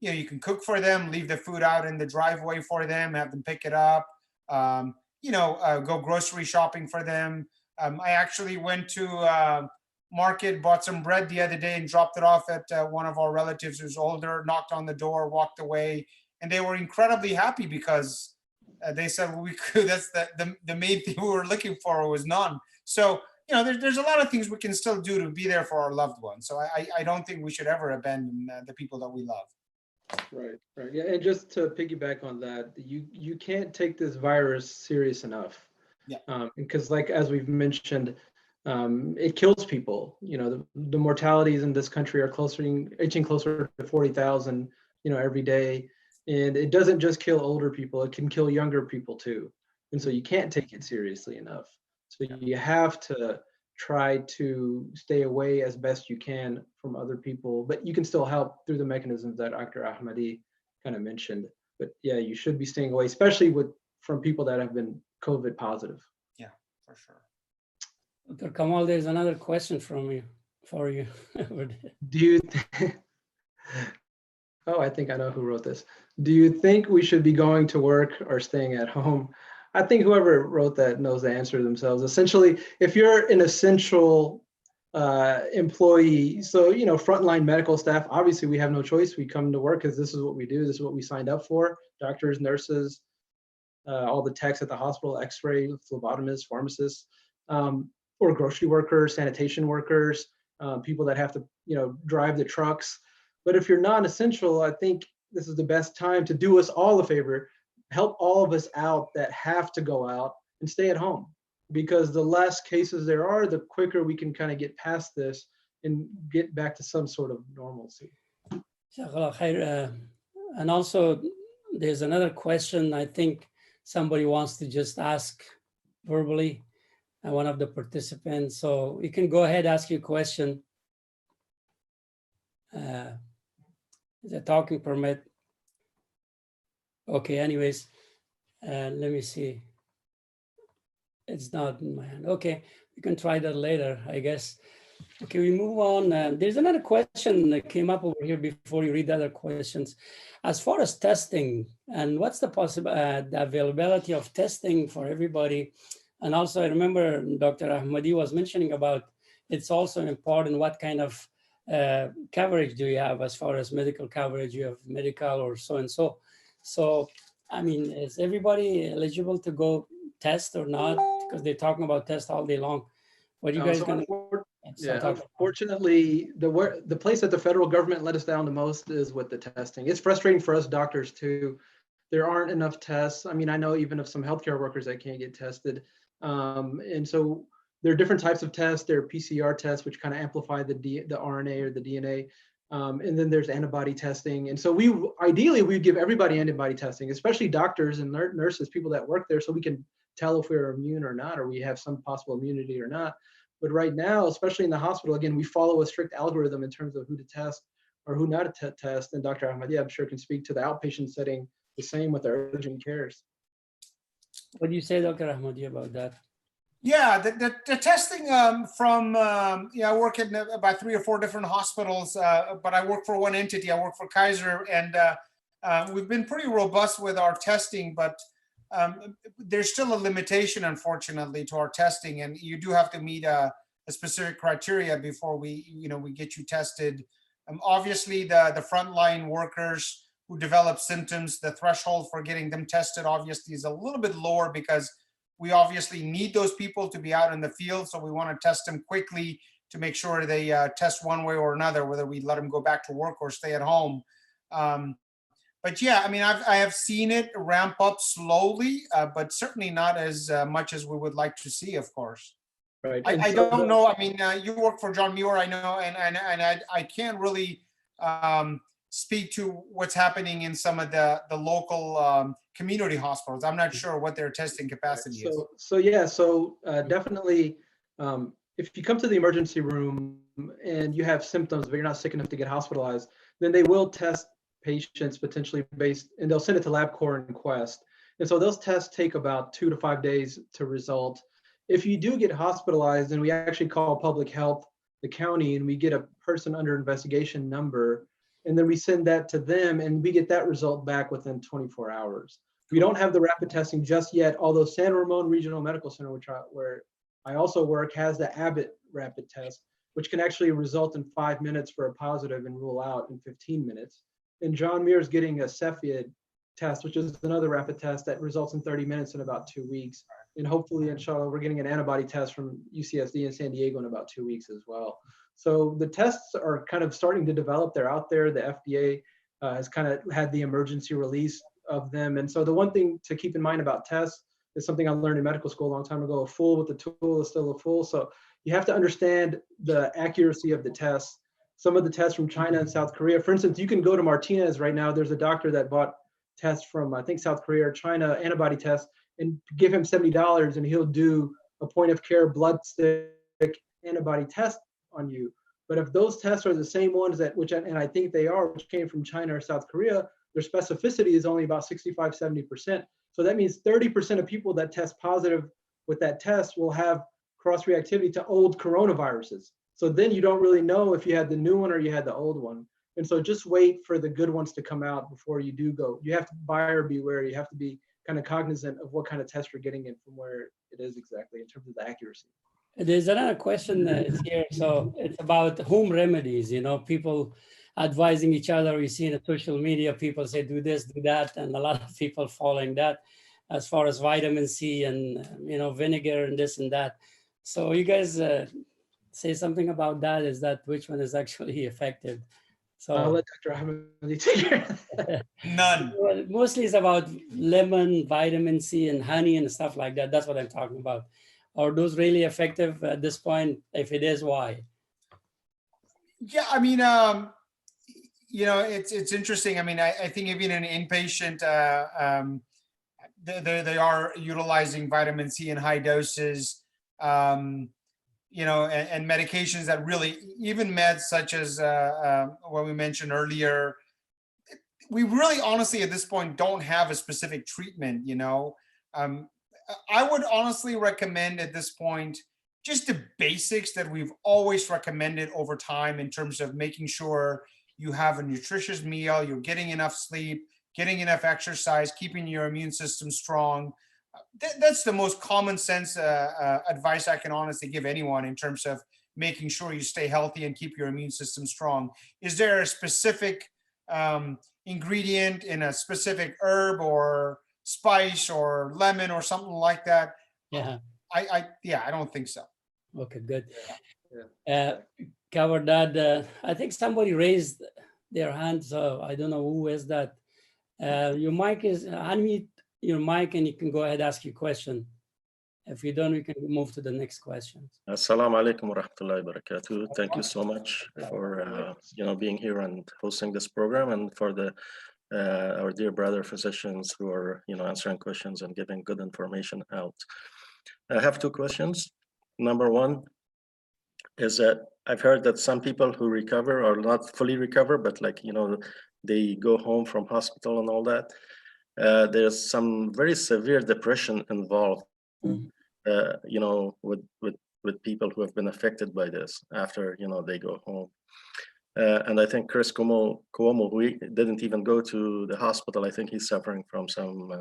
You can cook for them, leave the food out in the driveway for them, have them pick it up, go grocery shopping for them. I actually went to market, bought some bread the other day and dropped it off at one of our relatives who's older, knocked on the door, walked away, and they were incredibly happy because they said, well, we could, that's the main thing we were looking for was none. So, there's a lot of things we can still do to be there for our loved ones. So I don't think we should ever abandon the people that we love. Right. Yeah, and just to piggyback on that, you can't take this virus serious enough. Yeah. Because as we've mentioned, it kills people. You know, the mortalities in this country are inching closer to 40,000, you know, every day. And it doesn't just kill older people, it can kill younger people too. And so you can't take it seriously enough. So you have to try to stay away as best you can from other people, but you can still help through the mechanisms that Dr. Ahmady kind of mentioned. But yeah, you should be staying away, especially from people that have been COVID positive. Yeah, for sure. Dr. Kamal, there's another question for you. Do you oh, I think I know who wrote this. Do you think we should be going to work or staying at home? I think whoever wrote that knows the answer themselves. Essentially, if you're an essential employee, so, you know, frontline medical staff, obviously we have no choice. We come to work because this is what we do. This is what we signed up for. Doctors, nurses, all the techs at the hospital, x-ray, phlebotomists, pharmacists, or grocery workers, sanitation workers, people that have to, you know, drive the trucks. But if you're non-essential, I think this is the best time to do us all a favor, help all of us out that have to go out and stay at home. Because the less cases there are, the quicker we can kind of get past this and get back to some sort of normalcy. And also, there's another question I think somebody wants to just ask verbally, one of the participants. So you can go ahead, ask your question. Is a talking permit? Okay, anyways, let me see. It's not in my hand. Okay, we can try that later, I guess. Okay, we move on. There's another question that came up over here before you read the other questions. As far as testing, and what's the the availability of testing for everybody? And also, I remember Dr. Ahmady was mentioning about it's also important what kind of coverage do you have as far as medical coverage? You have medical or so and so. So, I mean, is everybody eligible to go test or not? Because they're talking about test all day long. What are you guys going to? Yeah, unfortunately, the place that the federal government let us down the most is with the testing. It's frustrating for us doctors too. There aren't enough tests. I mean, I know even of some healthcare workers that can't get tested. And so there are different types of tests. There are PCR tests, which kind of amplify the RNA or the DNA. And then there's antibody testing. And so ideally, we'd give everybody antibody testing, especially doctors and nurses, people that work there, so we can tell if we're immune or not, or we have some possible immunity or not. But right now, especially in the hospital, again, we follow a strict algorithm in terms of who to test or who not to test. And Dr. Ahmady, I'm sure, can speak to the outpatient setting the same with our urgent cares. What do you say, Dr. Ahmady, about that? Yeah, the testing I work at about 3 or 4 different hospitals, but I work for one entity. I work for Kaiser, and we've been pretty robust with our testing, but there's still a limitation, unfortunately, to our testing, and you do have to meet a specific criteria before we get you tested. Obviously, the frontline workers who develop symptoms, the threshold for getting them tested obviously is a little bit lower because we obviously need those people to be out in the field. So we want to test them quickly to make sure they test one way or another, whether we let them go back to work or stay at home. But yeah, I mean, I have seen it ramp up slowly, but certainly not as much as we would like to see, of course. Right. I don't know. I mean, you work for John Muir, I know, and I can't really speak to what's happening in some of the local community hospitals. I'm not sure what their testing capacity is. So definitely, if you come to the emergency room and you have symptoms, but you're not sick enough to get hospitalized, then they will test patients potentially and they'll send it to LabCorp and Quest. And so those tests take about 2 to 5 days to result. If you do get hospitalized, then we actually call public health, the county, and we get a person under investigation number, and then we send that to them, and we get that result back within 24 hours. We don't have the rapid testing just yet, although San Ramon Regional Medical Center, where I also work, has the Abbott rapid test, which can actually result in 5 minutes for a positive and rule out in 15 minutes. And John Muir is getting a Cepheid test, which is another rapid test that results in 30 minutes in about 2 weeks. And hopefully, inshallah, we're getting an antibody test from UCSD in San Diego in about 2 weeks as well. So the tests are kind of starting to develop. They're out there. The FDA has kind of had the emergency release of them. And so the one thing to keep in mind about tests is something I learned in medical school a long time ago: a fool with a tool is still a fool. So you have to understand the accuracy of the tests. Some of the tests from China and South Korea, for instance, you can go to Martinez right now. There's a doctor that bought tests from, I think, South Korea or China, antibody tests, and give him $70 and he'll do a point of care blood stick antibody test on you. But if those tests are the same ones that, and I think they are, which came from China or South Korea, their specificity is only about 65, 70%. So that means 30% of people that test positive with that test will have cross-reactivity to old coronaviruses. So then you don't really know if you had the new one or you had the old one. And so just wait for the good ones to come out before you do go. You have to buyer beware. You have to be kind of cognizant of what kind of test you're getting in from where it is exactly in terms of the accuracy. There's another question that's here. So it's about home remedies, you know, people advising each other. We see in social media, people say, do this, do that. And a lot of people following that as far as vitamin C and, you know, vinegar and this and that. So you guys say something about that. Is that which one is actually effective? So I'll let Dr. Ahmady take care of that. None. Well, mostly it's about lemon, vitamin C, and honey and stuff like that. That's what I'm talking about. Are those really effective at this point? If it is, why? Yeah, I mean, you know, it's interesting. I mean, I think even in inpatient, they are utilizing vitamin C in high doses, you know, and medications that really, even meds such as what we mentioned earlier, we really honestly at this point don't have a specific treatment, you know. I would honestly recommend at this point just the basics that we've always recommended over time in terms of making sure you have a nutritious meal, you're getting enough sleep, getting enough exercise, keeping your immune system strong. That's the most common sense advice I can honestly give anyone in terms of making sure you stay healthy and keep your immune system strong. Is there a specific ingredient in a specific herb or spice or lemon or something like that? Yeah. I don't think so. Okay, good. Yeah. Covered that. I think somebody raised their hand, so I don't know who is that. Your mic is, unmute your mic and you can go ahead and ask your question. If you don't, we can move to the next question. Assalamu alaikum wa rahmatullahi wa barakatuh. Thank you so much for being here and hosting this program, and for the our dear brother physicians who are answering questions and giving good information out. I have two questions. Number one is that I've heard that some people who recover are not fully recover, but they go home from hospital and all that. There's some very severe depression involved. With people who have been affected by this after they go home. And I think Chris Cuomo, who didn't even go to the hospital, I think he's suffering from some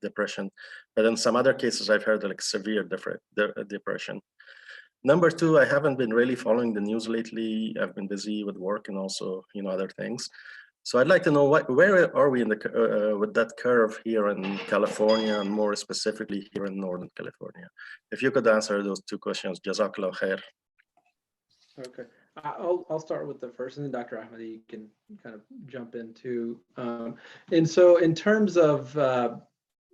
depression. But in some other cases, I've heard severe depression. Number two, I haven't been really following the news lately. I've been busy with work and also other things. So I'd like to know where are we in the with that curve here in California, and more specifically here in Northern California? If you could answer those two questions, Jazakallah khair. Okay, I'll start with the first, and then Dr. Ahmady can kind of jump into. And so in terms of,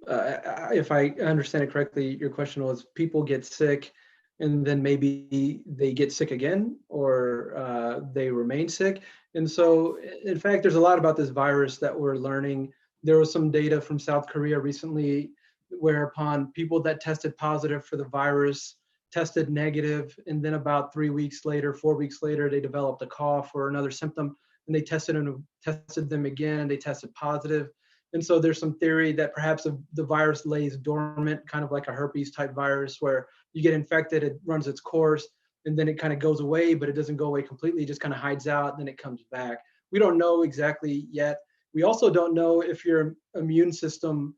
if I understand it correctly, your question was people get sick and then maybe they get sick again, or they remain sick. And so, in fact, there's a lot about this virus that we're learning. There was some data from South Korea recently, whereupon people that tested positive for the virus tested negative, and then about 3 weeks later, 4 weeks later, they developed a cough or another symptom, and they tested them again, and they tested positive. And so there's some theory that perhaps the virus lays dormant, kind of like a herpes type virus, where you get infected, it runs its course, and then it kind of goes away, but it doesn't go away completely, it just kind of hides out, then it comes back. We don't know exactly yet. We also don't know if your immune system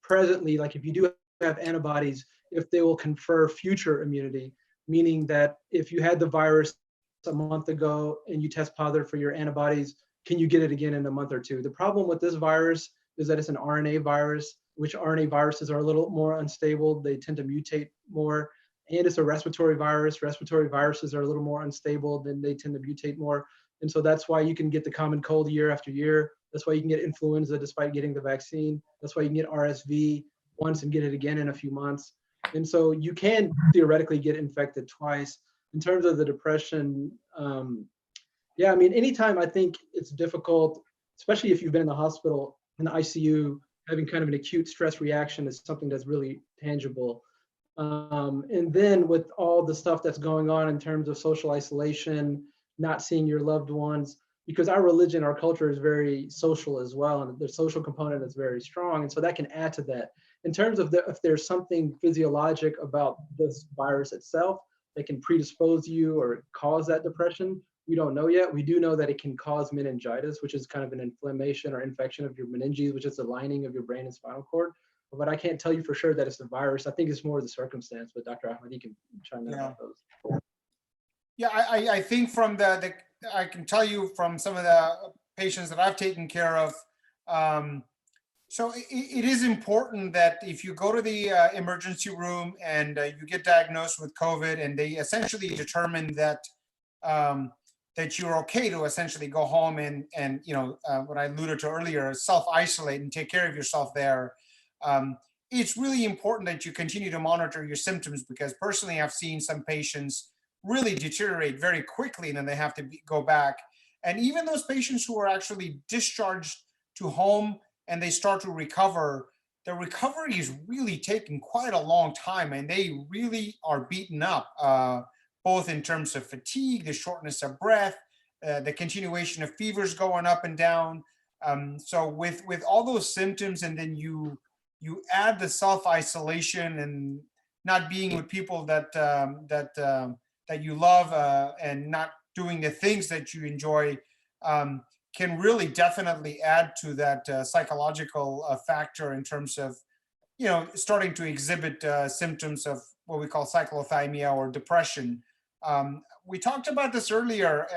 presently, like if you do have antibodies, if they will confer future immunity, meaning that if you had the virus a month ago and you test positive for your antibodies, can you get it again in a month or two? The problem with this virus is that it's an RNA virus, which RNA viruses are a little more unstable. They tend to mutate more. And it's a respiratory virus. Respiratory viruses are a little more unstable, then they tend to mutate more. And so that's why you can get the common cold year after year. That's why you can get influenza despite getting the vaccine. That's why you can get RSV once and get it again in a few months. And so you can theoretically get infected twice. In terms of the depression, yeah, I mean, anytime I think it's difficult, especially if you've been in the hospital, in the ICU, having kind of an acute stress reaction is something that's really tangible. And then with all the stuff that's going on in terms of social isolation, not seeing your loved ones, because our religion, our culture is very social as well, and the social component is very strong, and so that can add to that. In terms of if there's something physiologic about this virus itself that can predispose you or cause that depression, we don't know yet. We do know that it can cause meningitis, which is kind of an inflammation or infection of your meninges, which is the lining of your brain and spinal cord. But I can't tell you for sure that it's the virus. I think it's more the circumstance, but Dr. Ahmady can chime in about those. Yeah, I think from I can tell you from some of the patients that I've taken care of, so it is important that if you go to the emergency room and you get diagnosed with COVID and they essentially determine that that you're okay to essentially go home and what I alluded to earlier, self-isolate and take care of yourself there. It's really important that you continue to monitor your symptoms, because personally I've seen some patients really deteriorate very quickly and then they have to go back. And even those patients who are actually discharged to home and they start to recover, the recovery is really taking quite a long time, and they really are beaten up, both in terms of fatigue, the shortness of breath, the continuation of fevers going up and down. So with all those symptoms, and then you add the self-isolation and not being with people that you love, and not doing the things that you enjoy, can really definitely add to that psychological factor in terms of, starting to exhibit symptoms of what we call cyclothymia or depression. We talked about this earlier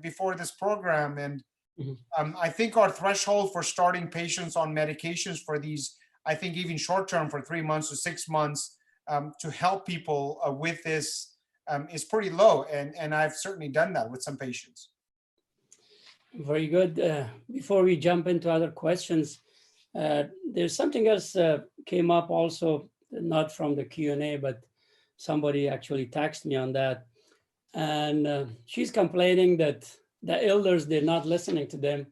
before this program, and I think our threshold for starting patients on medications for these, I think even short-term for 3 months to 6 months, to help people with this is pretty low. And I've certainly done that with some patients. Very good. Before we jump into other questions, there's something else came up also, not from the Q&A, but somebody actually texted me on that. And she's complaining that the elders, they're not listening to them,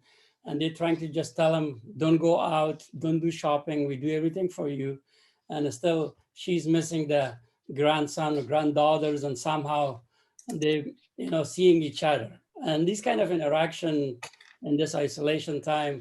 and they're trying to just tell them, don't go out, don't do shopping, we do everything for you. And still she's missing the grandson or granddaughters, and somehow they, seeing each other. And this kind of interaction in this isolation time,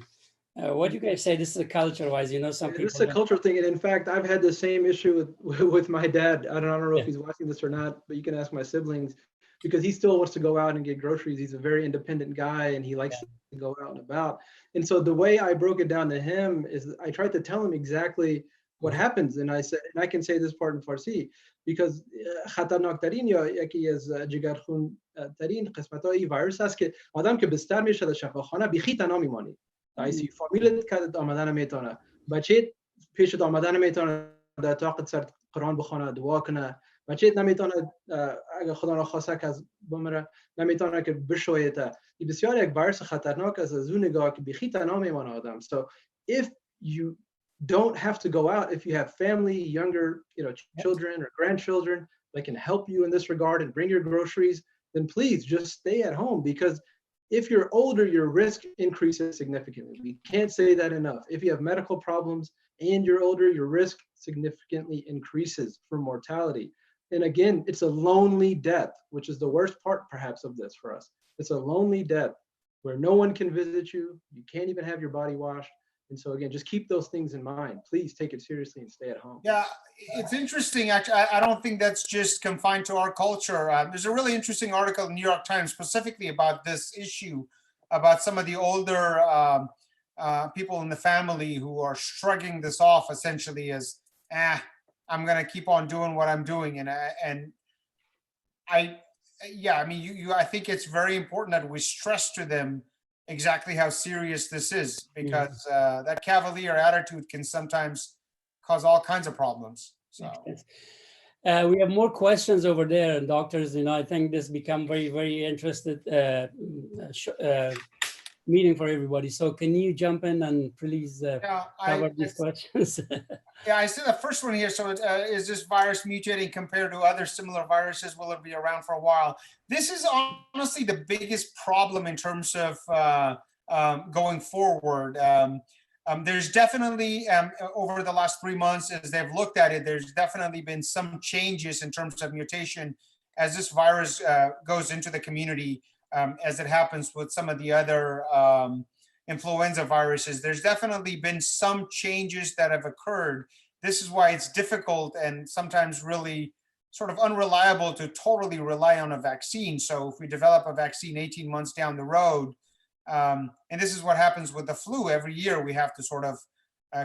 what do you guys say? This is a culture-wise, some people. This is a culture thing, and in fact, I've had the same issue with my dad. I don't know if he's watching this or not, but you can ask my siblings, because he still wants to go out and get groceries. He's a very independent guy, and he likes to go out and about. And so the way I broke it down to him is I tried to tell him exactly what happens. And I said, and I can say this part in Farsi, because خطرناک ترین یا یکی از جگرخون ترین قسمت‌های ویروس است که آدم که بستر میشه در شفاخانه بیخی تنها میمانی. ICU فامیلت که آمدن میتونه، بچه پیشت آمدن میتونه، در اتاقت سر قرآن بخونه، دعا کنه. بچه نمیتونه، اگه خدا را خواسته که از بمره، نمیتونه که بشویته. این بسیار یک ویروس خطرناک است از اون نگاه که بیخی تنها میمانه آدم. So if you don't have to go out, if you have family, younger, children or grandchildren that can help you in this regard and bring your groceries, then please just stay at home, because if you're older, your risk increases significantly. We can't say that enough. If you have medical problems and you're older, your risk significantly increases for mortality. And again, it's a lonely death, which is the worst part perhaps of this for us. It's a lonely death where no one can visit you. You can't even have your body washed. And so again, just keep those things in mind. Please take it seriously and stay at home. Yeah, it's interesting. Actually, I don't think that's just confined to our culture. There's a really interesting article in the New York Times specifically about this issue, about some of the older people in the family who are shrugging this off essentially as, I'm going to keep on doing what I'm doing. I think it's very important that we stress to them exactly how serious this is, because that cavalier attitude can sometimes cause all kinds of problems. So we have more questions over there, and doctors, I think this become very, very interested. meeting for everybody. So can you jump in and please cover these questions? Yeah, I see the first one here. So is this virus mutating compared to other similar viruses? Will it be around for a while? This is honestly the biggest problem in terms of going forward. There's definitely, over the last 3 months, as they've looked at it, there's definitely been some changes in terms of mutation as this virus goes into the community, as it happens with some of the other influenza viruses. There's definitely been some changes that have occurred. This is why it's difficult and sometimes really sort of unreliable to totally rely on a vaccine. So if we develop a vaccine 18 months down the road, and this is what happens with the flu, every year we have to sort of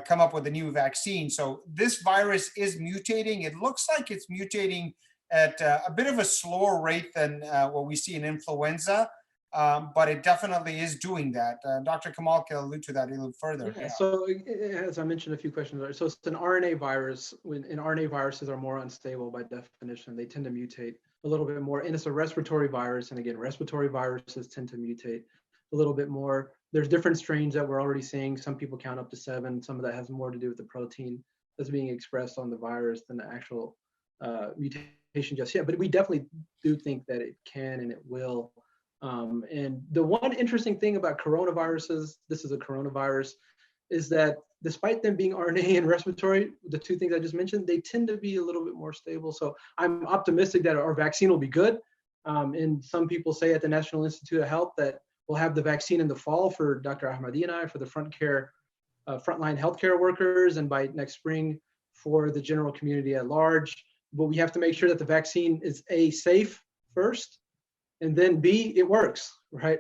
come up with a new vaccine. So this virus is mutating. It looks like it's mutating at a bit of a slower rate than what we see in influenza. But it definitely is doing that. Dr. Kamal can allude to that a little further. Yeah, so as I mentioned a few questions earlier, so it's an RNA virus. And RNA viruses are more unstable by definition. They tend to mutate a little bit more. And it's a respiratory virus. And again, respiratory viruses tend to mutate a little bit more. There's different strains that we're already seeing. Some people count up to 7. Some of that has more to do with the protein that's being expressed on the virus than the actual mutation just yet. But we definitely do think that it can and it will. And the one interesting thing about coronaviruses, this is a coronavirus, is that despite them being RNA and respiratory, the two things I just mentioned, they tend to be a little bit more stable. So I'm optimistic that our vaccine will be good. And some people say at the National Institute of Health that we'll have the vaccine in the fall for Dr. Ahmady and I, for the frontline healthcare workers, and by next spring for the general community at large. But we have to make sure that the vaccine is A, safe first, and then B, it works, right?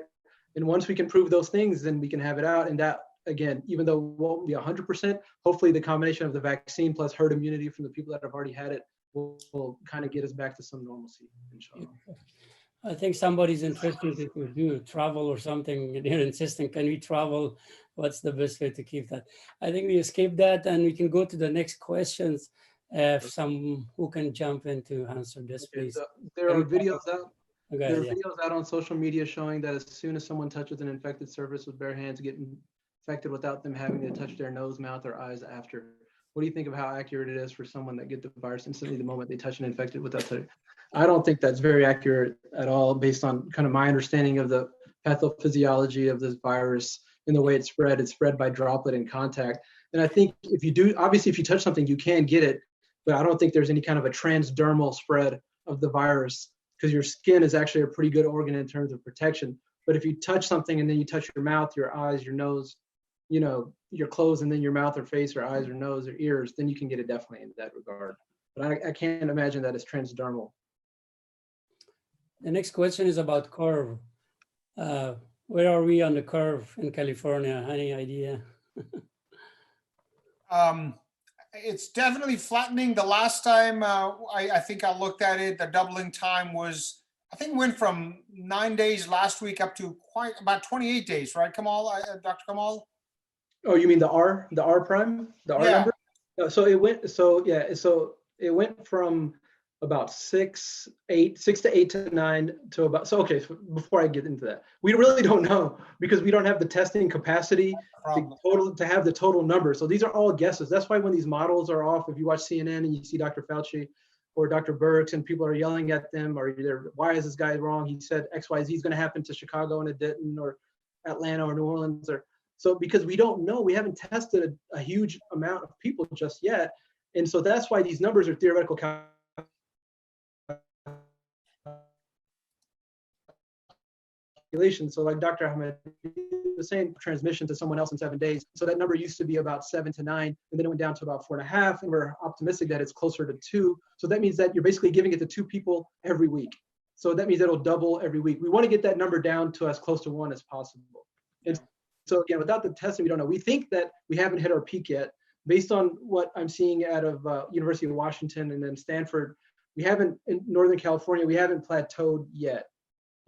And once we can prove those things, then we can have it out. And that, again, even though it won't be 100%, hopefully the combination of the vaccine plus herd immunity from the people that have already had it will kind of get us back to some normalcy, inshallah. I think somebody's interested if we do travel or something. They're insisting, can we travel? What's the best way to keep that? I think we escaped that and we can go to the next questions. Some who can jump in to answer this, please. So there are videos out. Okay, there are videos out on social media showing that as soon as someone touches an infected surface with bare hands, get infected without them having to touch their nose, mouth, or eyes after. What do you think of how accurate it is for someone that get the virus instantly the moment they touch an infected without touching? I don't think that's very accurate at all, based on kind of my understanding of the pathophysiology of this virus and the way it's spread by droplet and contact. And I think if you do, obviously if you touch something, you can get it, but I don't think there's any kind of a transdermal spread of the virus, because your skin is actually a pretty good organ in terms of protection. But if you touch something and then you touch your mouth, your eyes, your nose, you know, your clothes, and then your mouth or face or eyes or nose or ears, then you can get it definitely in that regard. But I can't imagine that it's transdermal. The next question is about curve. Where are we on the curve in California? Any idea? It's definitely flattening. The last time I think I looked at it, the doubling time was, I think, went from 9 days last week up to quite about 28 days, right, Kamal? Dr. Kamal? Oh, you mean the R prime, the R number? So it went from about 6 to 8 to 9 to about, so okay, so before I get into that, we really don't know, because we don't have the testing capacity to have the total number. So these are all guesses. That's why when these models are off, if you watch CNN and you see Dr. Fauci or Dr. Birx and people are yelling at them, or why is this guy wrong? He said XYZ is going to happen to Chicago and it didn't, or Atlanta or New Orleans, or so, because we don't know, we haven't tested a huge amount of people just yet. And so that's why these numbers are theoretical calculations. So like Dr. Ahmed was saying, transmission to someone else in 7 days. So that number used to be about 7 to 9, and then it went down to about 4.5, and we're optimistic that it's closer to 2. So that means that you're basically giving it to 2 people every week. So that means it'll double every week. We want to get that number down to as close to 1 as possible. And so again, without the testing, we don't know. We think that we haven't hit our peak yet. Based on what I'm seeing out of University of Washington and then Stanford, we haven't, in Northern California, we haven't plateaued yet.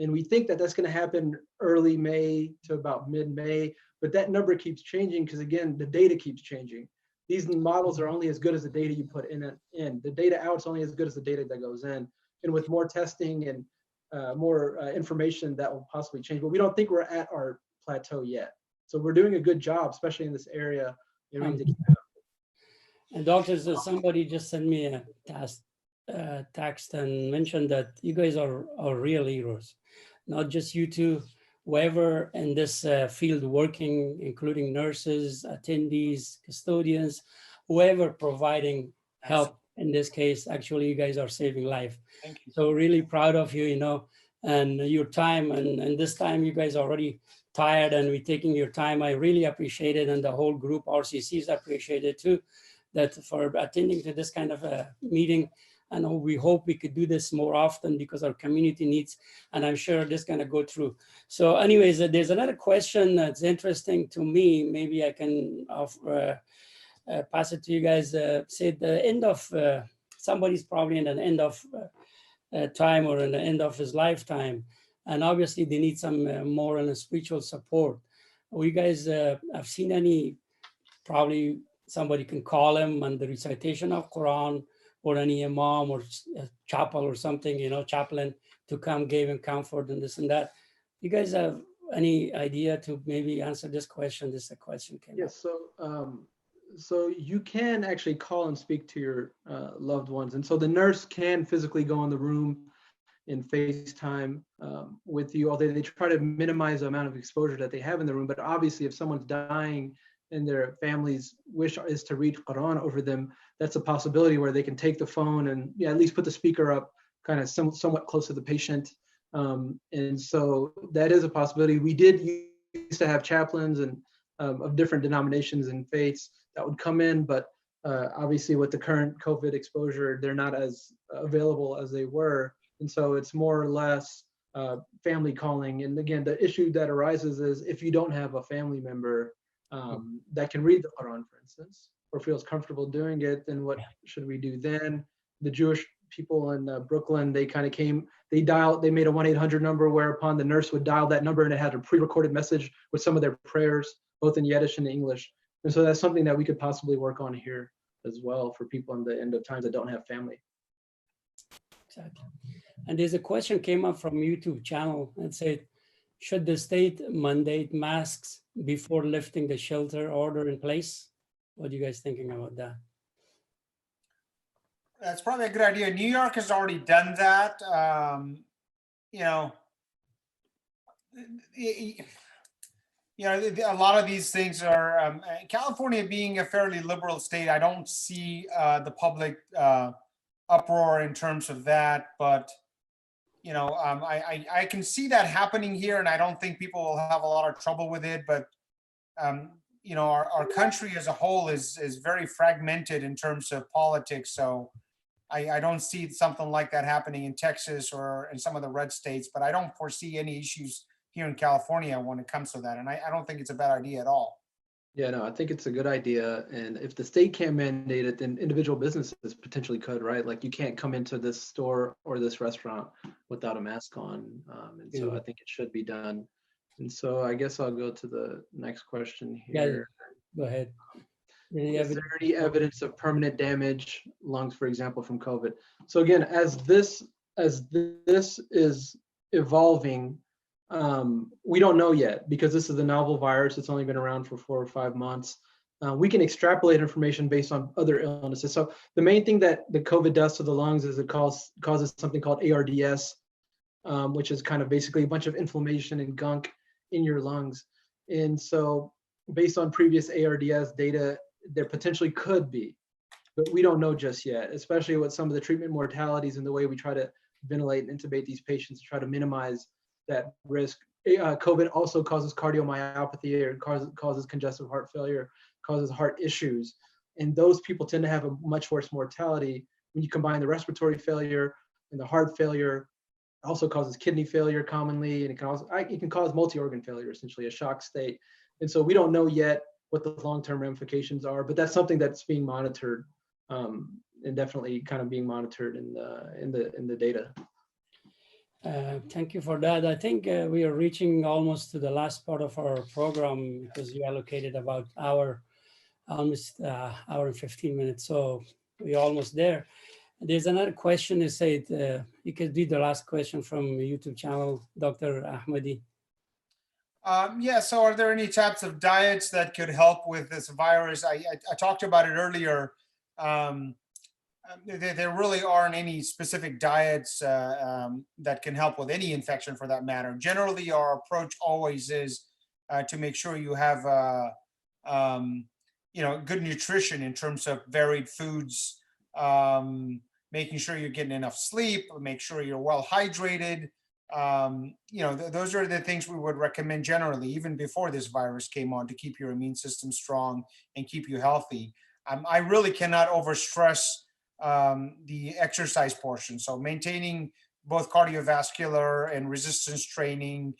And we think that that's going to happen early May to about mid-May, but that number keeps changing because, again, the data keeps changing. These models are only as good as the data you put in. The data out is only as good as the data that goes in. And with more testing and more information, that will possibly change. But we don't think we're at our plateau yet. So we're doing a good job, especially in this area. And doctors, somebody just sent me a text and mentioned that you guys are real heroes, not just you two, whoever in this field working, including nurses, attendees, custodians, whoever providing help. In this case, actually, you guys are saving life. Thank you. So really proud of you, you know, and your time. And this time you guys are already tired and we're taking your time. I really appreciate it. And the whole group, RCCs, appreciate it too, that for attending to this kind of a meeting. And we hope we could do this more often because our community needs, and I'm sure this is going to go through. So anyways, there's another question that's interesting to me. Maybe I can pass it to you guys. Say the end of, somebody's probably in an end of time or in the end of his lifetime. And obviously they need some moral and spiritual support. You guys have seen any, probably somebody can call him and the recitation of Quran, or any imam or chapel or something, you know, chaplain to come give him comfort and this and that. You guys have any idea to maybe answer this question? This is a question came up. Yes, so you can actually call and speak to your loved ones. And so the nurse can physically go in the room and FaceTime with you, although they try to minimize the amount of exposure that they have in the room. But obviously if someone's dying and their family's wish is to read Quran over them, that's a possibility where they can take the phone and at least put the speaker up kind of somewhat close to the patient. And so that is a possibility. We did used to have chaplains and of different denominations and faiths that would come in, but obviously with the current COVID exposure, they're not as available as they were. And so it's more or less family calling. And again, the issue that arises is if you don't have a family member that can read the Quran, for instance, or feels comfortable doing it, then what should we do then? The Jewish people in Brooklyn, they kind of came, they made a 1-800 number whereupon the nurse would dial that number and it had a pre-recorded message with some of their prayers, both in Yiddish and English. And so that's something that we could possibly work on here as well for people in the end of times that don't have family. Exactly. And there's a question came up from YouTube channel and said, should the state mandate masks before lifting the shelter order in place? What are you guys thinking about that? That's probably a good idea. New York has already done that. You know, a lot of these things are, California being a fairly liberal state, I don't see the public uproar in terms of that, but you know, I can see that happening here, and I don't think people will have a lot of trouble with it. But you know, our country as a whole is very fragmented in terms of politics, so I don't see something like that happening in Texas or in some of the red states. But I don't foresee any issues here in California when it comes to that, and I don't think it's a bad idea at all. Yeah, no, I think it's a good idea. And if the state can't mandate it, then individual businesses potentially could, right? Like you can't come into this store or this restaurant without a mask on. And so I think it should be done. And so I guess I'll go to the next question here. Yeah, go ahead. Is there any evidence of permanent damage, lungs, for example, from COVID? So again, as this is evolving, we don't know yet because this is a novel virus. It's only been around for 4 or 5 months. We can extrapolate information based on other illnesses. So the main thing that the COVID does to the lungs is it causes something called ARDS, which is kind of basically a bunch of inflammation and gunk in your lungs. And so based on previous ARDS data, there potentially could be, but we don't know just yet, especially with some of the treatment mortalities and the way we try to ventilate and intubate these patients to try to minimize that risk. COVID also causes cardiomyopathy, or causes congestive heart failure, causes heart issues. And those people tend to have a much worse mortality when you combine the respiratory failure and the heart failure. It also causes kidney failure commonly, and it can cause multi-organ failure, essentially a shock state. And so we don't know yet what the long-term ramifications are, but that's something that's being monitored, and definitely kind of being monitored in the data. Thank you for that. I think we are reaching almost to the last part of our program because you allocated about almost hour and 15 minutes. So we're almost there. There's another question. It said, you could read the last question from YouTube channel, Dr. Ahmady. Yeah, so are there any types of diets that could help with this virus? I talked about it earlier. There really aren't any specific diets that can help with any infection for that matter. Generally, our approach always is to make sure you have good nutrition in terms of varied foods, making sure you're getting enough sleep, make sure you're well hydrated. Those are the things we would recommend generally, even before this virus came on, to keep your immune system strong and keep you healthy. I really cannot overstress the exercise portion. So maintaining both cardiovascular and resistance training,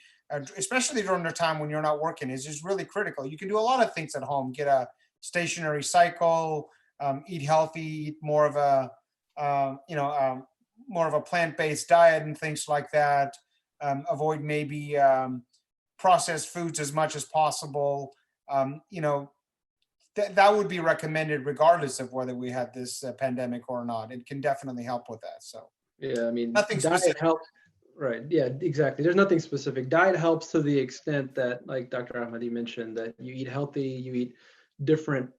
especially during the time when you're not working, is really critical. You can do a lot of things at home. Get a stationary cycle, eat healthy, eat more of a more of a plant-based diet and things like that. Avoid maybe processed foods as much as possible. That would be recommended regardless of whether we had this pandemic or not. It can definitely help with that. So yeah, I mean, nothing diet specific. helps. Right. Yeah, exactly. There's nothing specific. Diet helps to the extent that, like Dr. Ahmady mentioned, that you eat healthy, you eat different,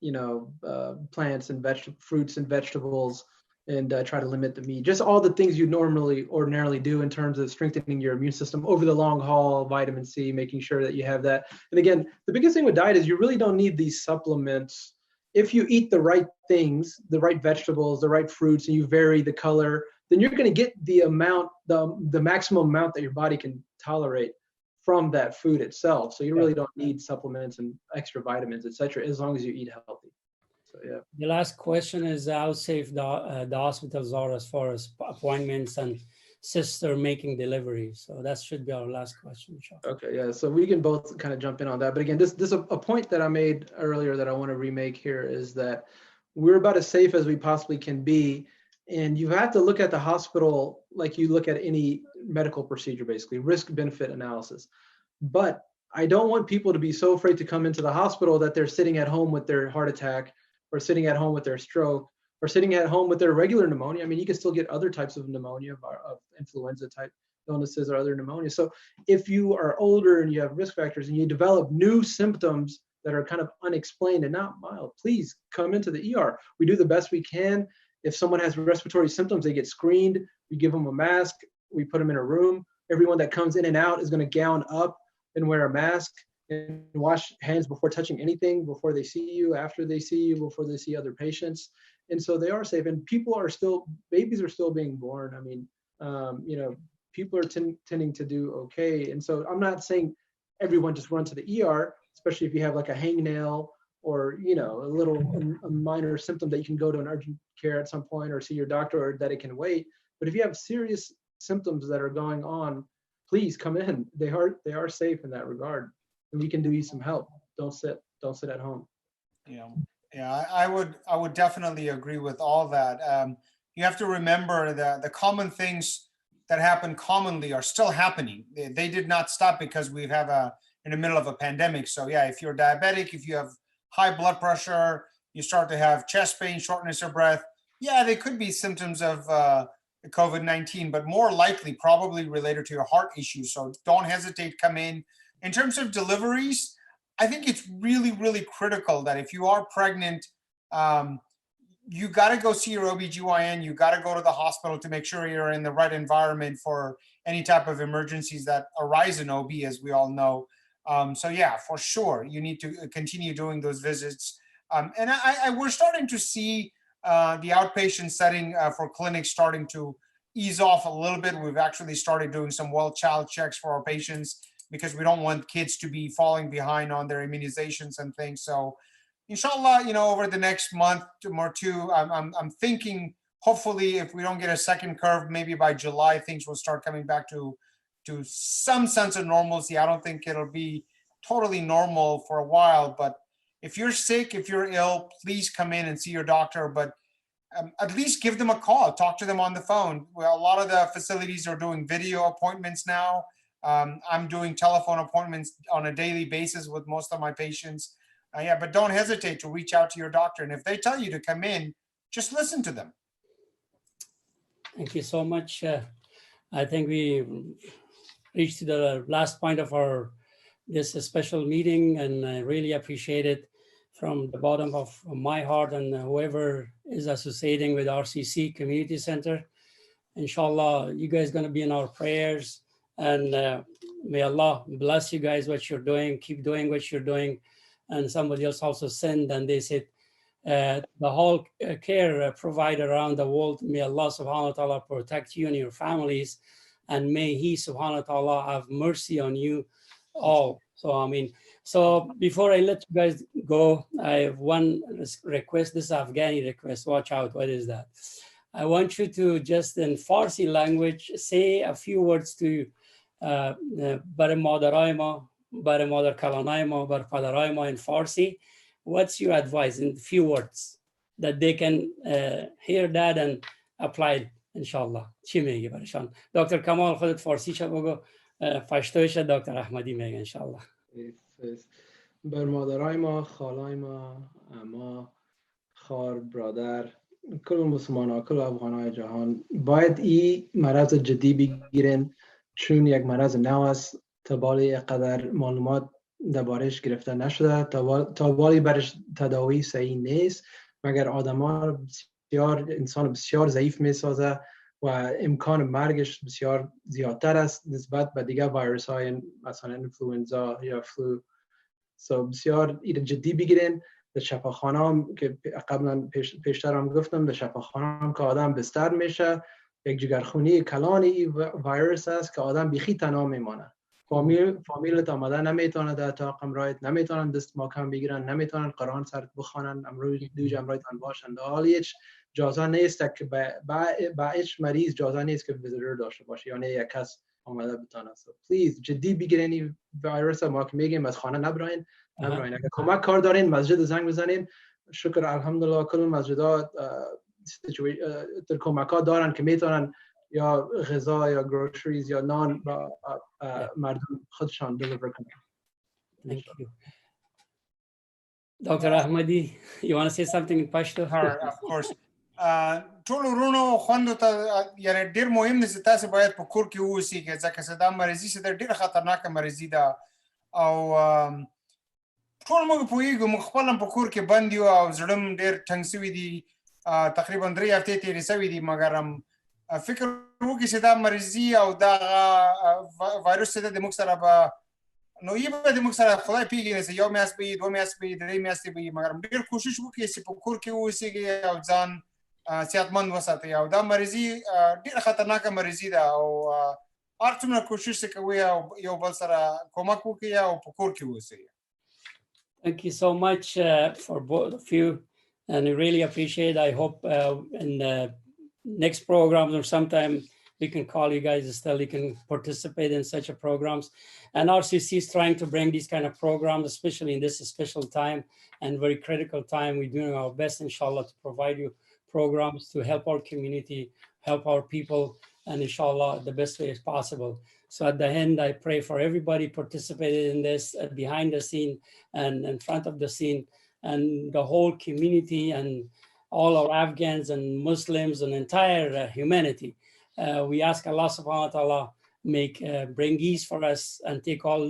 plants and fruits and vegetables, and try to limit the meat. Just all the things you ordinarily do in terms of strengthening your immune system over the long haul, vitamin C, making sure that you have that. And again, the biggest thing with diet is you really don't need these supplements. If you eat the right things, the right vegetables, the right fruits, and you vary the color, then you're going to get the amount, the maximum amount that your body can tolerate from that food itself. So you really don't need supplements and extra vitamins, etc., as long as you eat healthy. So yeah. The last question is how safe the hospitals are as far as appointments and sister making deliveries. So that should be our last question. Okay, yeah. So we can both kind of jump in on that. But again, this a point that I made earlier that I want to remake here is that we're about as safe as we possibly can be. And you have to look at the hospital like you look at any medical procedure, basically, risk-benefit analysis. But I don't want people to be so afraid to come into the hospital that they're sitting at home with their heart attack, or sitting at home with their stroke, or sitting at home with their regular pneumonia. I mean, you can still get other types of pneumonia, of influenza type illnesses or other pneumonia. So if you are older and you have risk factors and you develop new symptoms that are kind of unexplained and not mild, please come into the ER. We do the best we can. If someone has respiratory symptoms, they get screened. We give them a mask. We put them in a room. Everyone that comes in and out is going to gown up and wear a mask and wash hands before touching anything, before they see you, after they see you, before they see other patients. And so they are safe. And babies are still being born. I mean, people are tending to do okay. And so I'm not saying everyone just run to the ER, especially if you have like a hangnail or, a minor symptom that you can go to an urgent care at some point or see your doctor, or that it can wait. But if you have serious symptoms that are going on, please come in. They are safe in that regard. And we can do you some help. Don't sit at home. Yeah, I would definitely agree with all that. You have to remember that the common things that happen commonly are still happening. They did not stop because we have in the middle of a pandemic. So yeah, if you're diabetic, if you have high blood pressure, you start to have chest pain, shortness of breath. Yeah, they could be symptoms of COVID-19, but more likely probably related to your heart issues. So don't hesitate, come in. In terms of deliveries, I think it's really, really critical that if you are pregnant, you got to go see your OBGYN. You got to go to the hospital to make sure you're in the right environment for any type of emergencies that arise in OB, as we all know. So yeah, for sure, you need to continue doing those visits. And we're starting to see the outpatient setting for clinics starting to ease off a little bit. We've actually started doing some well-child checks for our patients because we don't want kids to be falling behind on their immunizations and things. So inshallah, over the next month or two, I'm thinking hopefully if we don't get a second curve, maybe by July, things will start coming back to some sense of normalcy. I don't think it'll be totally normal for a while, but if you're sick, if you're ill, please come in and see your doctor, but at least give them a call, talk to them on the phone. Well, a lot of the facilities are doing video appointments now. I'm doing telephone appointments on a daily basis with most of my patients. Yeah, but don't hesitate to reach out to your doctor. And if they tell you to come in, just listen to them. Thank you so much. I think we reached the last point of our this special meeting, and I really appreciate it from the bottom of my heart, and whoever is associating with RCC Community Center. Inshallah, you guys going to be in our prayers, and may Allah bless you guys, what you're doing. Keep doing what you're doing. And somebody else also sent, and they said, the whole care provider around the world, may Allah subhanahu wa ta'ala protect you and your families, and may He subhanahu wa ta'ala have mercy on you all. So, I mean, so before I let you guys go, I have one request. This is Afghani request. Watch out. What is that? I want you to just in Farsi language say a few words to Bar Madaraima, Bar Madar Kalanaima, Bar Padaraima in Farsi. What's your advice in few words that they can hear that and apply it, inshallah? چی میگی برشان؟ دکتر کمال خودت فارسی شو بگو، پشتوش دکتر احمدی میگه انشالله. بر مادرای ما، خالای ما، اما، خار، برادر، کل مسلمان ها، کل افغان های جهان باید این مرض جدی بگیرن، چون یک مرض نو است. تا بالی قدر معلومات دربارش گرفته نشده، تا بالی برش تداوی صحیح نیست، مگر آدم بسیار انسان بسیار ضعیف میسازه و امکان مرگش بسیار زیادتر است نسبت به دیگه ویروس های مثلا انفلوئنزا یا فلو. بسیار این جدی بگیرین. در شفاخانه هم که قبلا پیشتر هم گفتم، در شفاخانه هم که آدم بستر میشه، یک جگرخونی کلان این ویروس است که آدم بیخی تنها میمانه. فامیلت آمده نمیتونه در طاقم رایت، نمیتونن دست ماکم بگیرن، نمیتونن قرآن سر بخوانن، امروز دو جمرایتان باشن. حالی هیچ جازه نیست که با هیچ مریض جازه نیست که ویزیتور داشته باشه، یعنی یک کس آمده بتانه. پلیز جدی بگیرین این ویروس. ما که میگیم از خانه نبراین. اگر کمک کار دارین مسجد زنگ بزنین. شکر الحمدلله کل مسجدات در کمک‌ها دارن که میتونن یا غذا یا گروسریز یا نان با مردم خودشان دلیور کنن. Thank you. Dr. Ahmadi, you want to say something in Pashto? Of course. ټول ورونو خوندو ته یعنی ډیر مهم دي چې تاسو باید په کور کې اوسئ، ځکه چې دا مریضي چې ډیر خطرناکه مریضي ده، او ټول موږ پوهیږو، موږ خپل هم په کور کې بند یو او زړه م ډیر ټنګ سوي دي، تقریبا 3 هفتې تېرې سوي دي، مګر هم فکر وکړئ چې دا مریضي او دا وایرس چې د موږ سره به نو یې به د موږ سره خدای پیږي چې یو میاشت به وي، 2 میاشتې به وي، 3 میاشتې به وي، مګر ډېر کوشش وکړئ چې په کور کې واوسېږئ او ځان صحتمند وساتئ. او دا مریضي ډېره خطرناکه مریضي ده، او هر څومره کوشش چې کوئ او یو بل سره کومک وکړئ او په کور کې واوسئ. Thank you so much for both of you, and I really appreciate it. I hope in the next programs or sometime we can call you guys still, you can participate in such a programs. And RCC is trying to bring these kind of programs, especially in this special time and very critical time. We're doing our best, inshallah, to provide you programs to help our community, help our people, and inshallah, the best way as possible. So at the end, I pray for everybody participated in this behind the scene and in front of the scene, and the whole community and all our Afghans and Muslims and entire humanity. We ask Allah subhanahu wa ta'ala bring ease for us and take all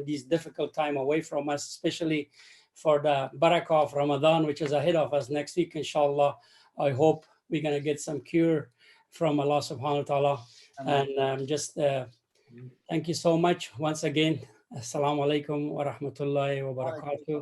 these difficult time away from us, especially for the barakah of Ramadan, which is ahead of us next week, inshallah. I hope we're going to get some cure from Allah subhanahu wa ta'ala. And just thank you so much once again. Assalamu alaikum wa rahmatullahi wa barakatuh.